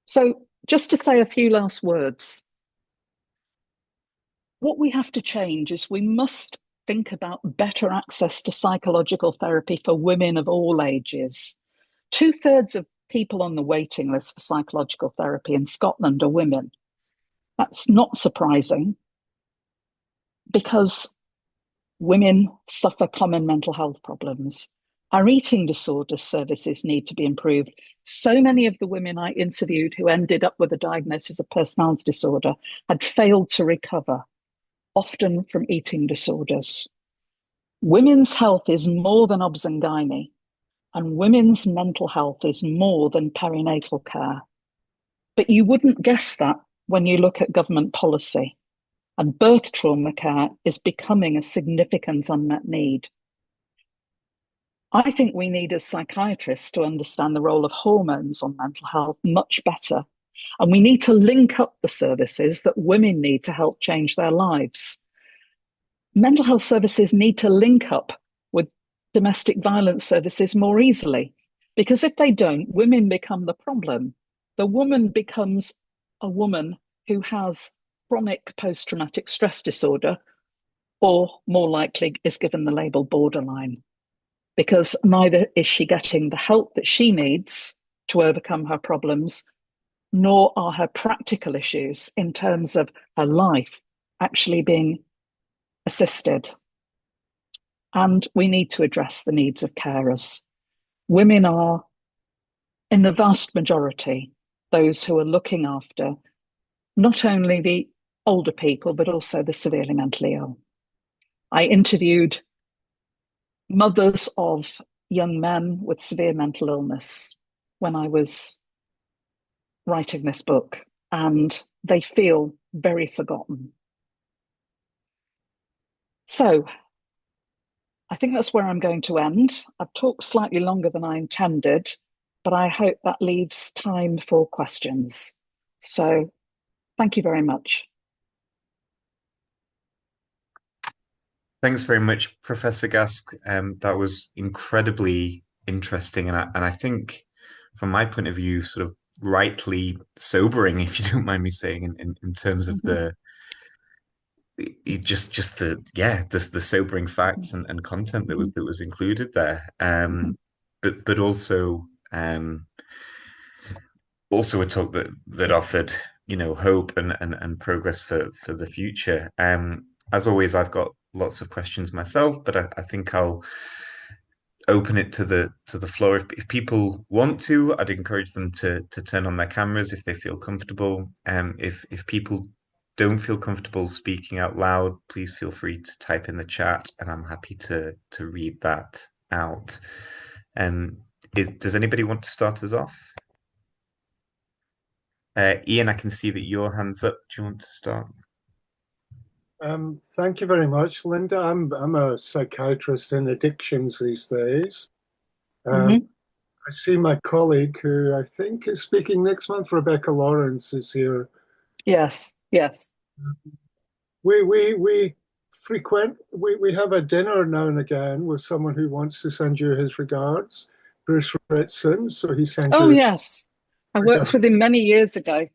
So, just to say a few last words, what we have to change is we must think about better access to psychological therapy for women of all ages. 2/3 of people on the waiting list for psychological therapy in Scotland are women. That's not surprising because women suffer common mental health problems. Our eating disorder services need to be improved. So many of the women I interviewed who ended up with a diagnosis of personality disorder had failed to recover, often from eating disorders. Women's health is more than obs and gynae, and women's mental health is more than perinatal care. But you wouldn't guess that when you look at government policy. And birth trauma care is becoming a significant unmet need. I think we need as psychiatrists to understand the role of hormones on mental health much better. And we need to link up the services that women need to help change their lives. Mental health services need to link up with domestic violence services more easily, because if they don't, women become the problem. The woman becomes a woman who has chronic post-traumatic stress disorder, or more likely is given the label borderline, because neither is she getting the help that she needs to overcome her problems, nor are her practical issues in terms of her life actually being assisted. And we need to address the needs of carers. Women are, in the vast majority, those who are looking after not only the older people, but also the severely mentally ill. I interviewed mothers of young men with severe mental illness when I was writing this book, and they feel very forgotten. So I think that's where I'm going to end. I've talked slightly longer than I intended, but I hope that leaves time for questions. So thank you very much. Thanks very much, Professor Gask. That was incredibly interesting, and I think, from my point of view, sort of rightly sobering, if you don't mind me saying, in terms of Mhm. just the sobering facts and content Mhm. that was included there. Mhm. But also a talk that offered, hope and progress for the future. As always, I've got lots of questions myself, but I think I'll open it to the floor. If people want to, I'd encourage them to turn on their cameras if they feel comfortable. If people don't feel comfortable speaking out loud, please feel free to type in the chat, and I'm happy to read that out. Um, does anybody want to start us off? Ian, I can see that your hand's up. Do you want to start? Thank you very much, Linda. I'm a psychiatrist in addictions these days. Mhm. I see my colleague, who I think is speaking next month, Rebecca Lawrence, is here. Yes, yes. We frequent we have a dinner now and again with someone who wants to send you his regards, Bruce Ritson. So he sends Oh, you yes. I worked regards. with him many years ago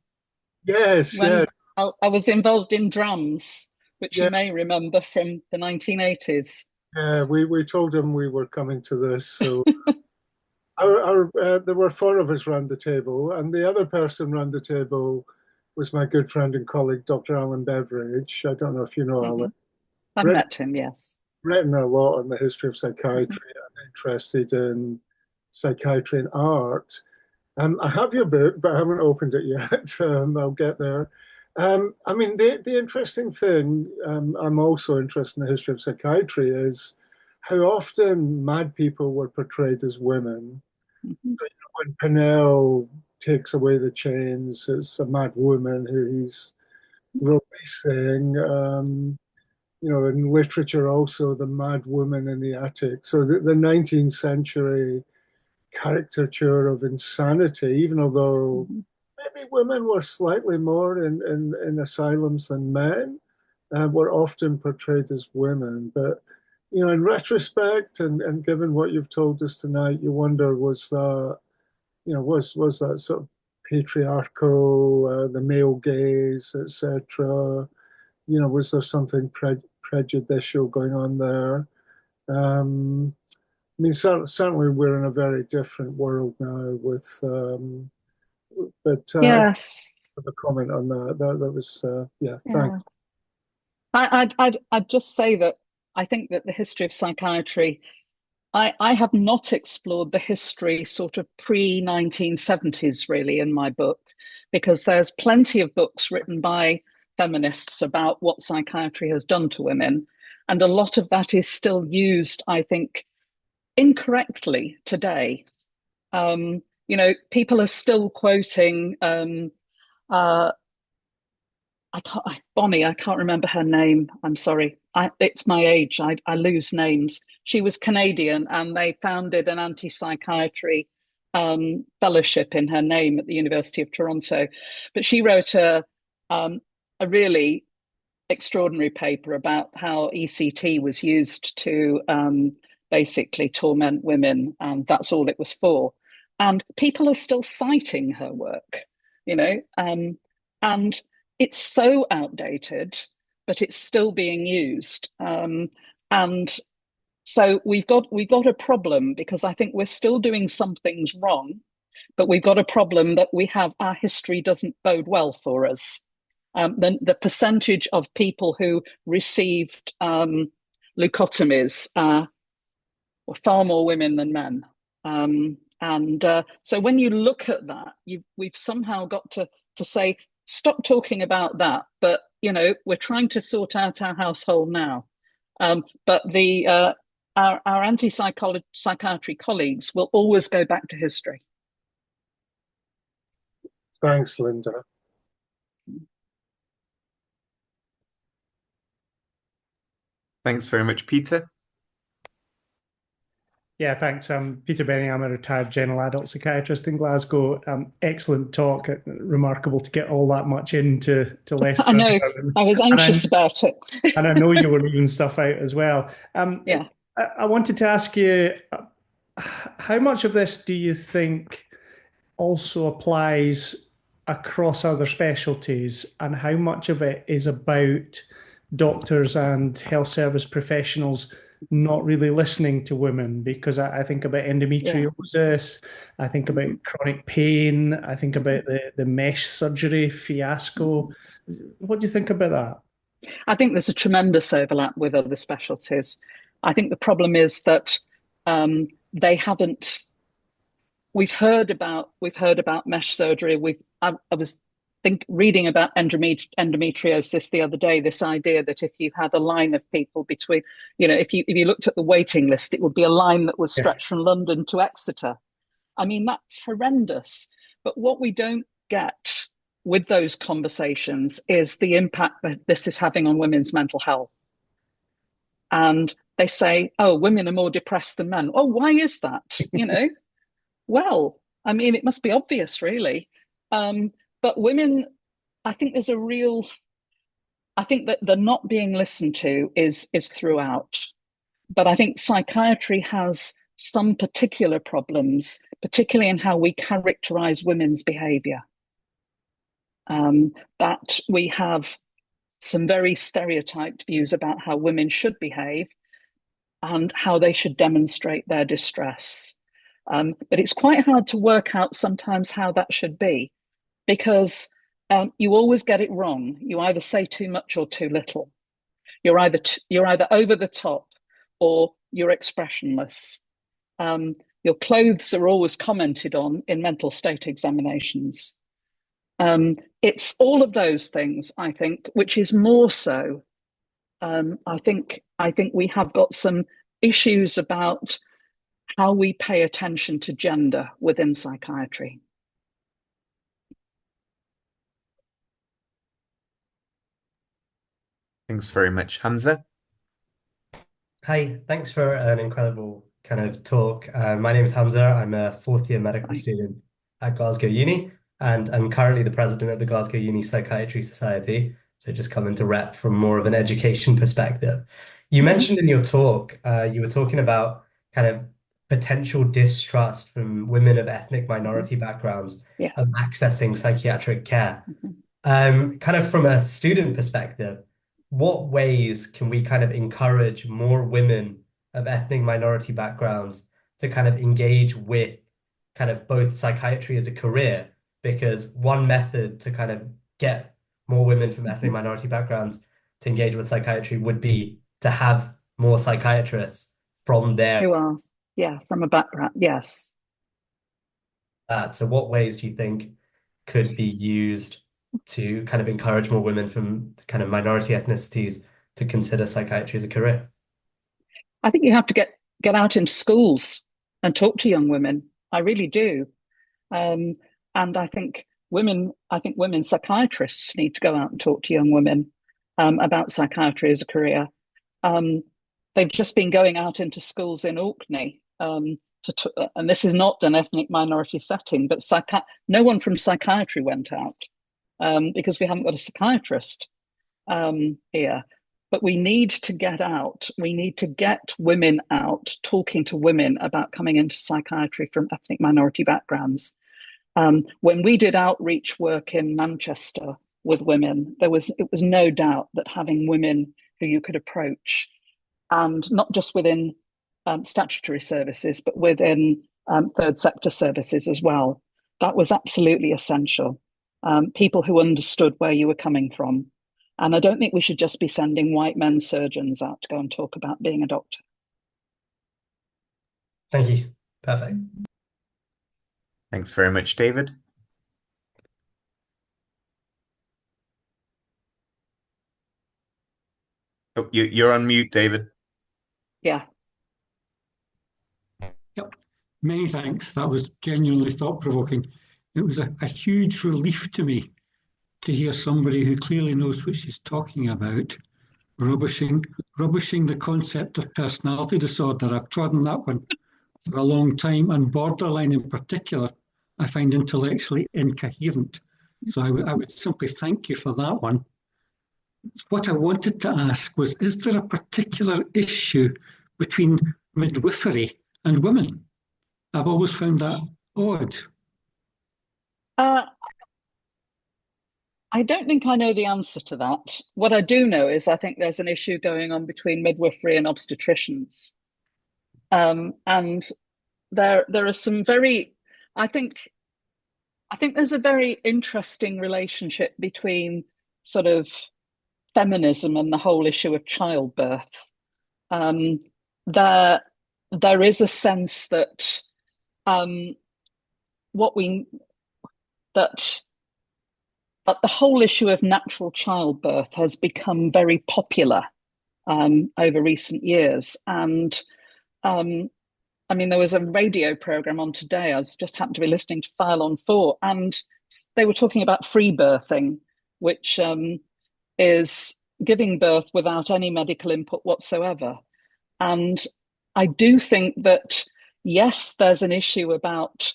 Yes, yeah, when I was involved in drums, which you yeah, may remember from the 1980s. yeah. We told him we were coming to this, so there were four of us around the table, and the other person around the table was my good friend and colleague, Dr. Alan Beveridge. I don't know if you know Alan. Mhm. I've Written, met him, yes. written a lot on the history of Mhm. psychiatry and interested in psychiatry and art. I have your book, but I haven't opened it yet. I'll get there. I mean, the interesting thing, I'm also interested in the history of psychiatry, is how often mad people were portrayed as women. Mhm. When Pinnell takes away the chains, it's a mad woman who he's releasing. In literature also, the mad woman in the attic. So the 19th century caricature of insanity, even although Mhm. maybe women were slightly more in asylums than men, were often portrayed as women. But in retrospect, and given what you've told us tonight, you wonder, was that sort of patriarchal, the male gaze, etc. Was there something prejudicial going on there? I mean, certainly we're in a very different world now with, but I Yes. have a comment on that. That was, yeah, thanks. Yeah. I'd just say that I think that the history of psychiatry, I have not explored the history sort of pre-1970s really in my book, because there's plenty of books written by feminists about what psychiatry has done to women. And a lot of that is still used, I think, incorrectly today. People are still quoting uh, Bonnie, I can't remember her name. I'm sorry. It's my age. I lose names. She was Canadian, and they founded an anti-psychiatry fellowship in her name at the University of Toronto. But she wrote a really extraordinary paper about how ECT was used to basically torment women, and that's all it was for. And people are still citing her work, and it's so outdated, but it's still being used. And so we've got a problem, because I think we're still doing some things wrong, but we've got a problem that our history doesn't bode well for us. The percentage of people who received leucotomies were far more women than men. And so when you look at that, we've somehow got to say, stop talking about that. But, we're trying to sort out our household now. But our anti-psychiatry colleagues will always go back to history. Thanks, Linda. Thanks very much, Peter. Yeah, thanks. Peter Benning. I'm a retired general adult psychiatrist in Glasgow. Excellent talk. Remarkable to get all that much into less. I know. I was anxious about it. And I know you were leaving stuff out as well. Yeah. I wanted to ask you, how much of this do you think also applies across other specialties, and how much of it is about doctors and health service professionals not really listening to women? Because I think about endometriosis, I think about chronic pain, I think about the mesh surgery fiasco. What do you think about that? I think there's a tremendous overlap with other specialties. I think the problem is that they haven't. We've heard about mesh surgery. I was reading about endometriosis the other day. This idea that if you had a line of people between, if you looked at the waiting list, it would be a line that was stretched from London to Exeter. I mean, that's horrendous. But what we don't get with those conversations is the impact that this is having on women's mental health. And they say, oh, women are more depressed than men. Oh, why is that? Well, I mean, it must be obvious, really. But women, I think I think that the not being listened to is throughout. But I think psychiatry has some particular problems, particularly in how we characterize women's behavior. That we have some very stereotyped views about how women should behave and how they should demonstrate their distress. But it's quite hard to work out sometimes how that should be, because you always get it wrong. You either say too much or too little. You're either over the top or you're expressionless. Your clothes are always commented on in mental state examinations. It's all of those things, I think, which is more so. I think we have got some issues about how we pay attention to gender within psychiatry. Thanks very much, Hamza. Hi, thanks for an incredible kind of talk. My name is Hamza. I'm a fourth year medical Hi. student at Glasgow Uni, and I'm currently the president of the Glasgow Uni Psychiatry Society. So just coming to rep from more of an education perspective. You mentioned in your talk, you were talking about kind of potential distrust from women of ethnic minority backgrounds Yeah. of accessing psychiatric care. Mm-hmm. Kind of from a student perspective, what ways can we kind of encourage more women of ethnic minority backgrounds to kind of engage with kind of both psychiatry as a career? Because one method to kind of get more women from ethnic minority backgrounds to engage with psychiatry would be to have more psychiatrists from there. Who are, from a background, yes. So what ways do you think could be used to kind of encourage more women from kind of minority ethnicities to consider psychiatry as a career? I think you have to get out into schools and talk to young women. I really do. And I think women psychiatrists need to go out and talk to young women about psychiatry as a career. They've just been going out into schools in Orkney, and this is not an ethnic minority setting, but no one from psychiatry went out because we haven't got a psychiatrist here. But we need to get out. We need to get women out talking to women about coming into psychiatry from ethnic minority backgrounds. When we did outreach work in Manchester with women, it was no doubt that having women who you could approach, and not just within statutory services, but within third sector services as well, that was absolutely essential. People who understood where you were coming from. And I don't think we should just be sending white men surgeons out to go and talk about being a doctor. Thank you. Perfect. Thanks very much, David. Oh, you're on mute, David. Yeah. Yep. Many thanks. That was genuinely thought-provoking. It was a huge relief to me to hear somebody who clearly knows what she's talking about rubbishing the concept of personality disorder. I've trodden that one for a long time, and borderline in particular, I find intellectually incoherent. So I would simply thank you for that one. What I wanted to ask was, is there a particular issue between midwifery and women? I've always found that odd. I don't think I know the answer to that. What I do know is I think there's an issue going on between midwifery and obstetricians. And there are some I think there's a very interesting relationship between sort of feminism and the whole issue of childbirth. There is a sense that the whole issue of natural childbirth has become very popular over recent years. And I mean, there was a radio program on today. I just happened to be listening to File on 4, and they were talking about free birthing, which is giving birth without any medical input whatsoever. And I do think that, yes, there's an issue about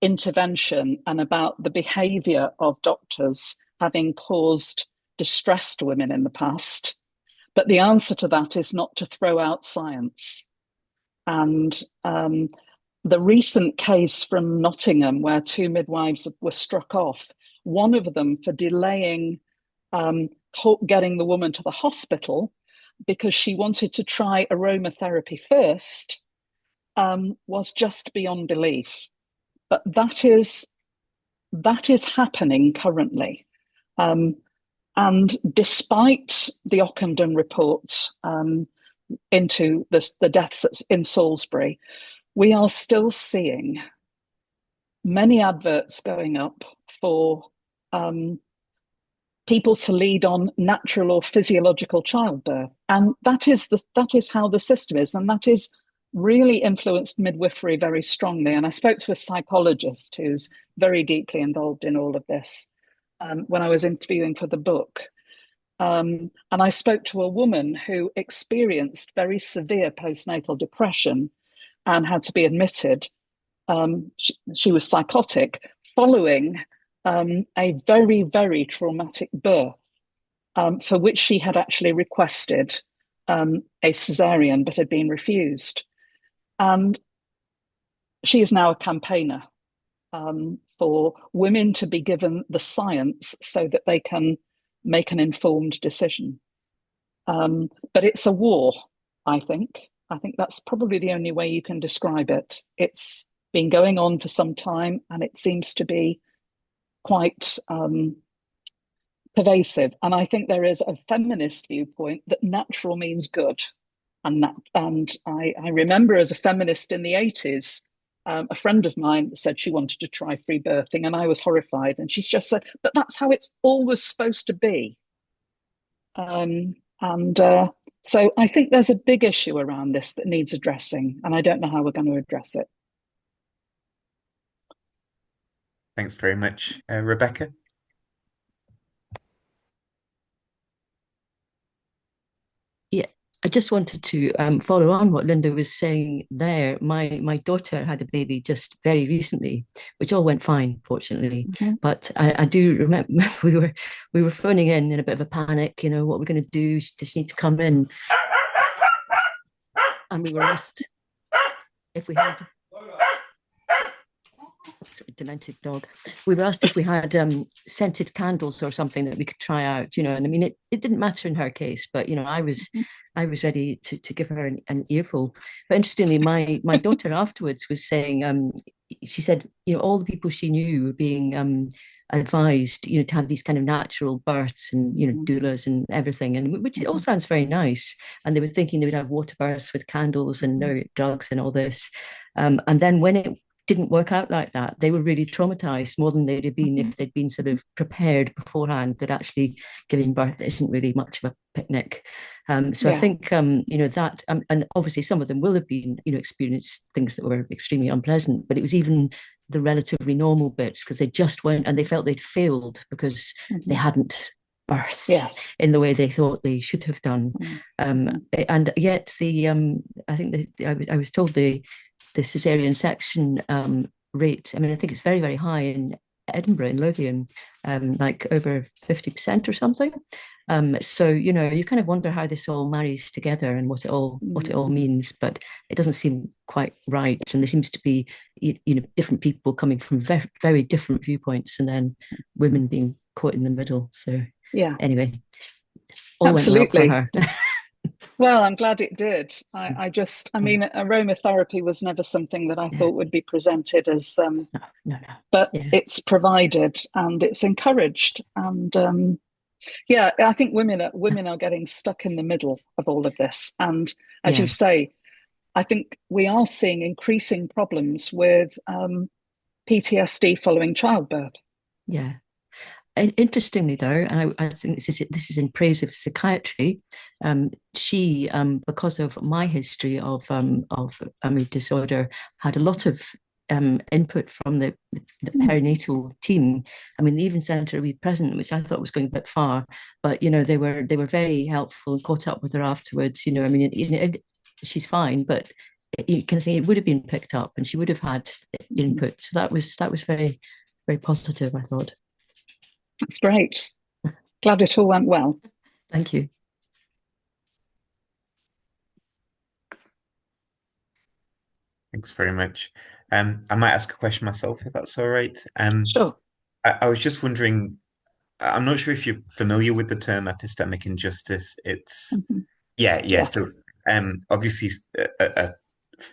intervention and about the behaviour of doctors having caused distress to women in the past. But the answer to that is not to throw out science. And the recent case from Nottingham, where 2 midwives were struck off, one of them for delaying getting the woman to the hospital because she wanted to try aromatherapy first, was just beyond belief. But that is happening currently. And despite the Ockenden report into the deaths in Salisbury, we are still seeing many adverts going up for people to lead on natural or physiological childbirth, and that is how the system is, and that is really influenced midwifery very strongly. And I spoke to a psychologist who's very deeply involved in all of this when I was interviewing for the book. And I spoke to a woman who experienced very severe postnatal depression and had to be admitted. She was psychotic following a very, very traumatic birth, for which she had actually requested a cesarean but had been refused. And she is now a campaigner for women to be given the science so that they can make an informed decision. But it's a war, I think. I think that's probably the only way you can describe it. It's been going on for some time, and it seems to be quite pervasive. And I think there is a feminist viewpoint that natural means good. And I remember as a feminist in the 80s, a friend of mine said she wanted to try free birthing, and I was horrified. And she's just said, but that's how it's always supposed to be. So I think there's a big issue around this that needs addressing, and I don't know how we're going to address it. Thanks very much. Rebecca? Yeah, I just wanted to follow on what Linda was saying there. My daughter had a baby just very recently, which all went fine, fortunately. But I do remember we were phoning in a bit of a panic. You know, what we're going to do? Does she need to come in? And we were asked if we had demented dog. We were asked if we had scented candles or something that we could try out, you know. And I mean, it didn't matter in her case, but you know, I was ready to give her an earful. But interestingly, my daughter afterwards was saying, she said, you know, all the people she knew were being advised, you know, to have these kind of natural births and, you know, doulas and everything, and which all sounds very nice. And they were thinking they would have water births with candles and no drugs and all this. And then when it didn't work out like that, they were really traumatized more than they'd have been if they'd been sort of prepared beforehand that actually giving birth isn't really much of a picnic. So I think, you know, that, and obviously some of them will have been, you know, experienced things that were extremely unpleasant, but it was even the relatively normal bits because they just weren't, and they felt they'd failed because they hadn't birthed in the way they thought they should have done. And yet I think that I was told the cesarean section rate, I mean, I think it's very, very high in Edinburgh and Lothian, like over 50% or something. So, you know, you kind of wonder how this all marries together and what it all means, but it doesn't seem quite right. And there seems to be, you know, different people coming from very, very different viewpoints, and then women being caught in the middle. So anyway, all absolutely went well for her. Well, I'm glad it did. I mean, aromatherapy was never something that I thought would be presented as, but it's provided and it's encouraged. And I think women are getting stuck in the middle of all of this. And as you say, I think we are seeing increasing problems with PTSD following childbirth. Yeah. Interestingly, though, and I think this is in praise of psychiatry. She, because of my history of mood disorder, had a lot of input from the perinatal team. I mean, they even sent her a wee present, which I thought was going a bit far, but you know, they were very helpful and caught up with her afterwards. You know, I mean, she's fine, but you can think it would have been picked up, and she would have had input. So that was very, very positive, I thought. That's great. Glad it all went well. Thank you. Thanks very much. I might ask a question myself, if that's all right. Sure. I was just wondering, I'm not sure if you're familiar with the term epistemic injustice. It's Yes. So obviously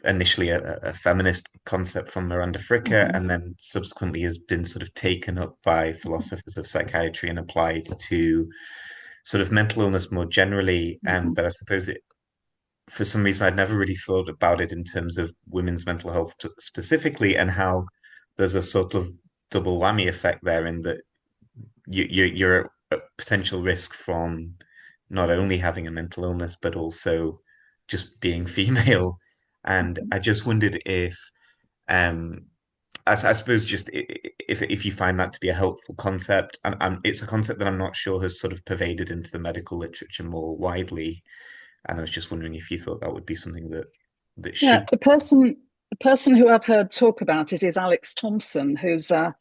initially a feminist concept from Miranda Fricker, and then subsequently has been sort of taken up by philosophers of psychiatry and applied to sort of mental illness more generally. But I suppose for some reason I'd never really thought about it in terms of women's mental health specifically, and how there's a sort of double whammy effect there in that you're at potential risk from not only having a mental illness but also just being female. And I just wondered if I suppose just if you find that to be a helpful concept, and it's a concept that I'm not sure has sort of pervaded into the medical literature more widely, and I was just wondering if you thought that would be something that Yeah, should. the person who I've heard talk about it is Alex Thompson, who's a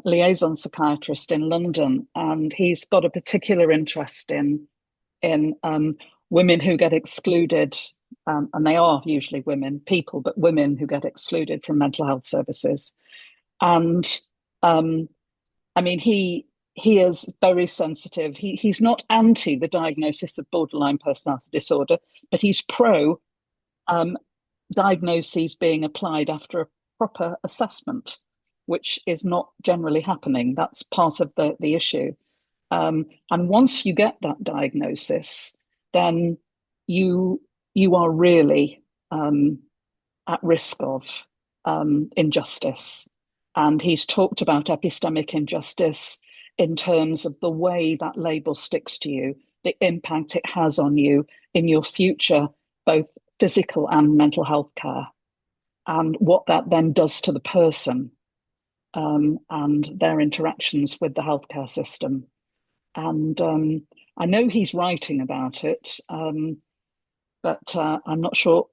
liaison psychiatrist in London, and he's got a particular interest in women who get excluded, and they are usually people, but women who get excluded from mental health services. And I mean, he is very sensitive. He's not anti the diagnosis of borderline personality disorder, but he's pro diagnoses being applied after a proper assessment, which is not generally happening. That's part of the issue. And once you get that diagnosis, then you are really at risk of injustice. And he's talked about epistemic injustice in terms of the way that label sticks to you, the impact it has on you in your future, both physical and mental health care, and what that then does to the person and their interactions with the healthcare system. And I know he's writing about it, but I'm not sure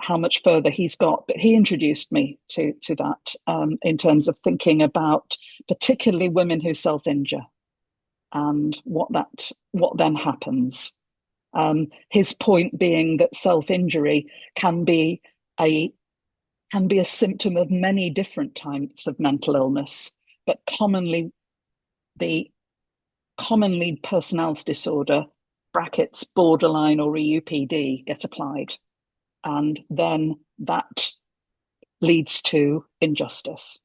how much further he's got. But he introduced me to that in terms of thinking about particularly women who self-injure and what then happens. His point being that self-injury can be a symptom of many different types of mental illness, but commonly personality disorder brackets borderline or EUPD get applied, and then that leads to injustice.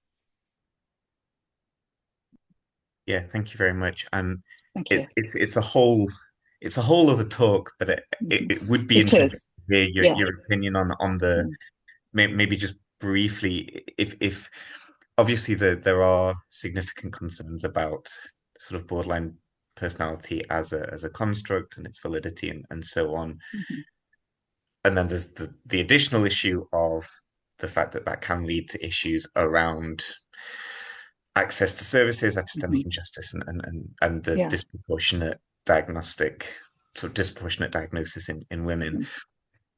Yeah, thank you very much. Thank you. It's a whole other talk, but it would be interesting to hear your opinion on the maybe just briefly, if obviously there are significant concerns about sort of borderline personality as a construct and its validity and so on. And then there's the additional issue of the fact that can lead to issues around access to services, epistemic injustice, and the disproportionate diagnosis in women.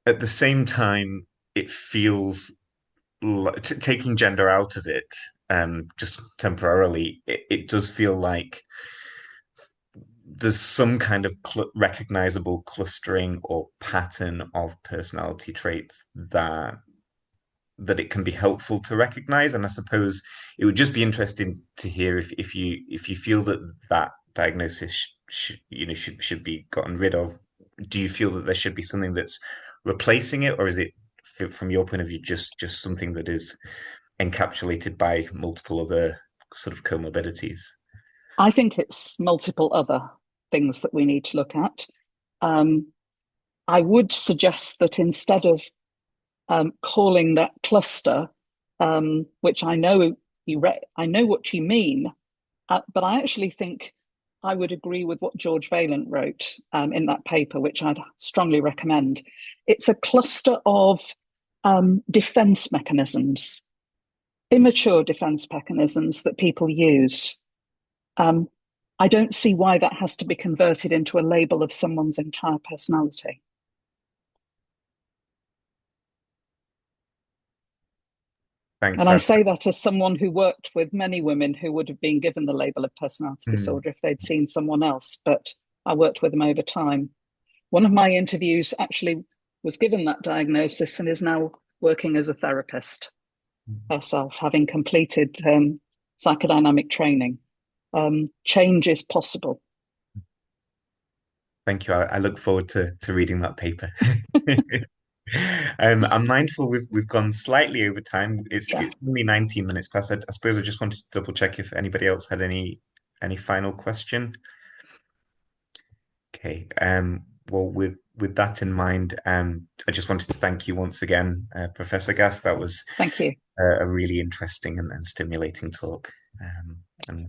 At the same time, it feels like, taking gender out of it, just temporarily, it does feel like there's some kind of recognizable clustering or pattern of personality traits that it can be helpful to recognize. And I suppose it would just be interesting to hear if you feel that diagnosis should be gotten rid of. Do you feel that there should be something that's replacing it, or is it, from your point of view, just something that is encapsulated by multiple other sort of comorbidities? I think it's multiple other things that we need to look at. I would suggest that instead of calling that cluster, which I know I know what you mean, but I actually think I would agree with what George Vaillant wrote in that paper, which I'd strongly recommend. It's a cluster of defense mechanisms, immature defense mechanisms that people use. I don't see why that has to be converted into a label of someone's entire personality. Thanks. And I say that as someone who worked with many women who would have been given the label of personality disorder if they'd seen someone else, but I worked with them over time. One of my interviews actually was given that diagnosis and is now working as a therapist herself, having completed psychodynamic training. Change is possible. Thank you. I look forward to reading that paper. I'm mindful we've gone slightly over time. It's only 19 minutes past. I suppose I just wanted to double check if anybody else had any final question. Okay. well, with that in mind, I just wanted to thank you once again, Professor Gask. That was Thank you. a really interesting and stimulating talk. And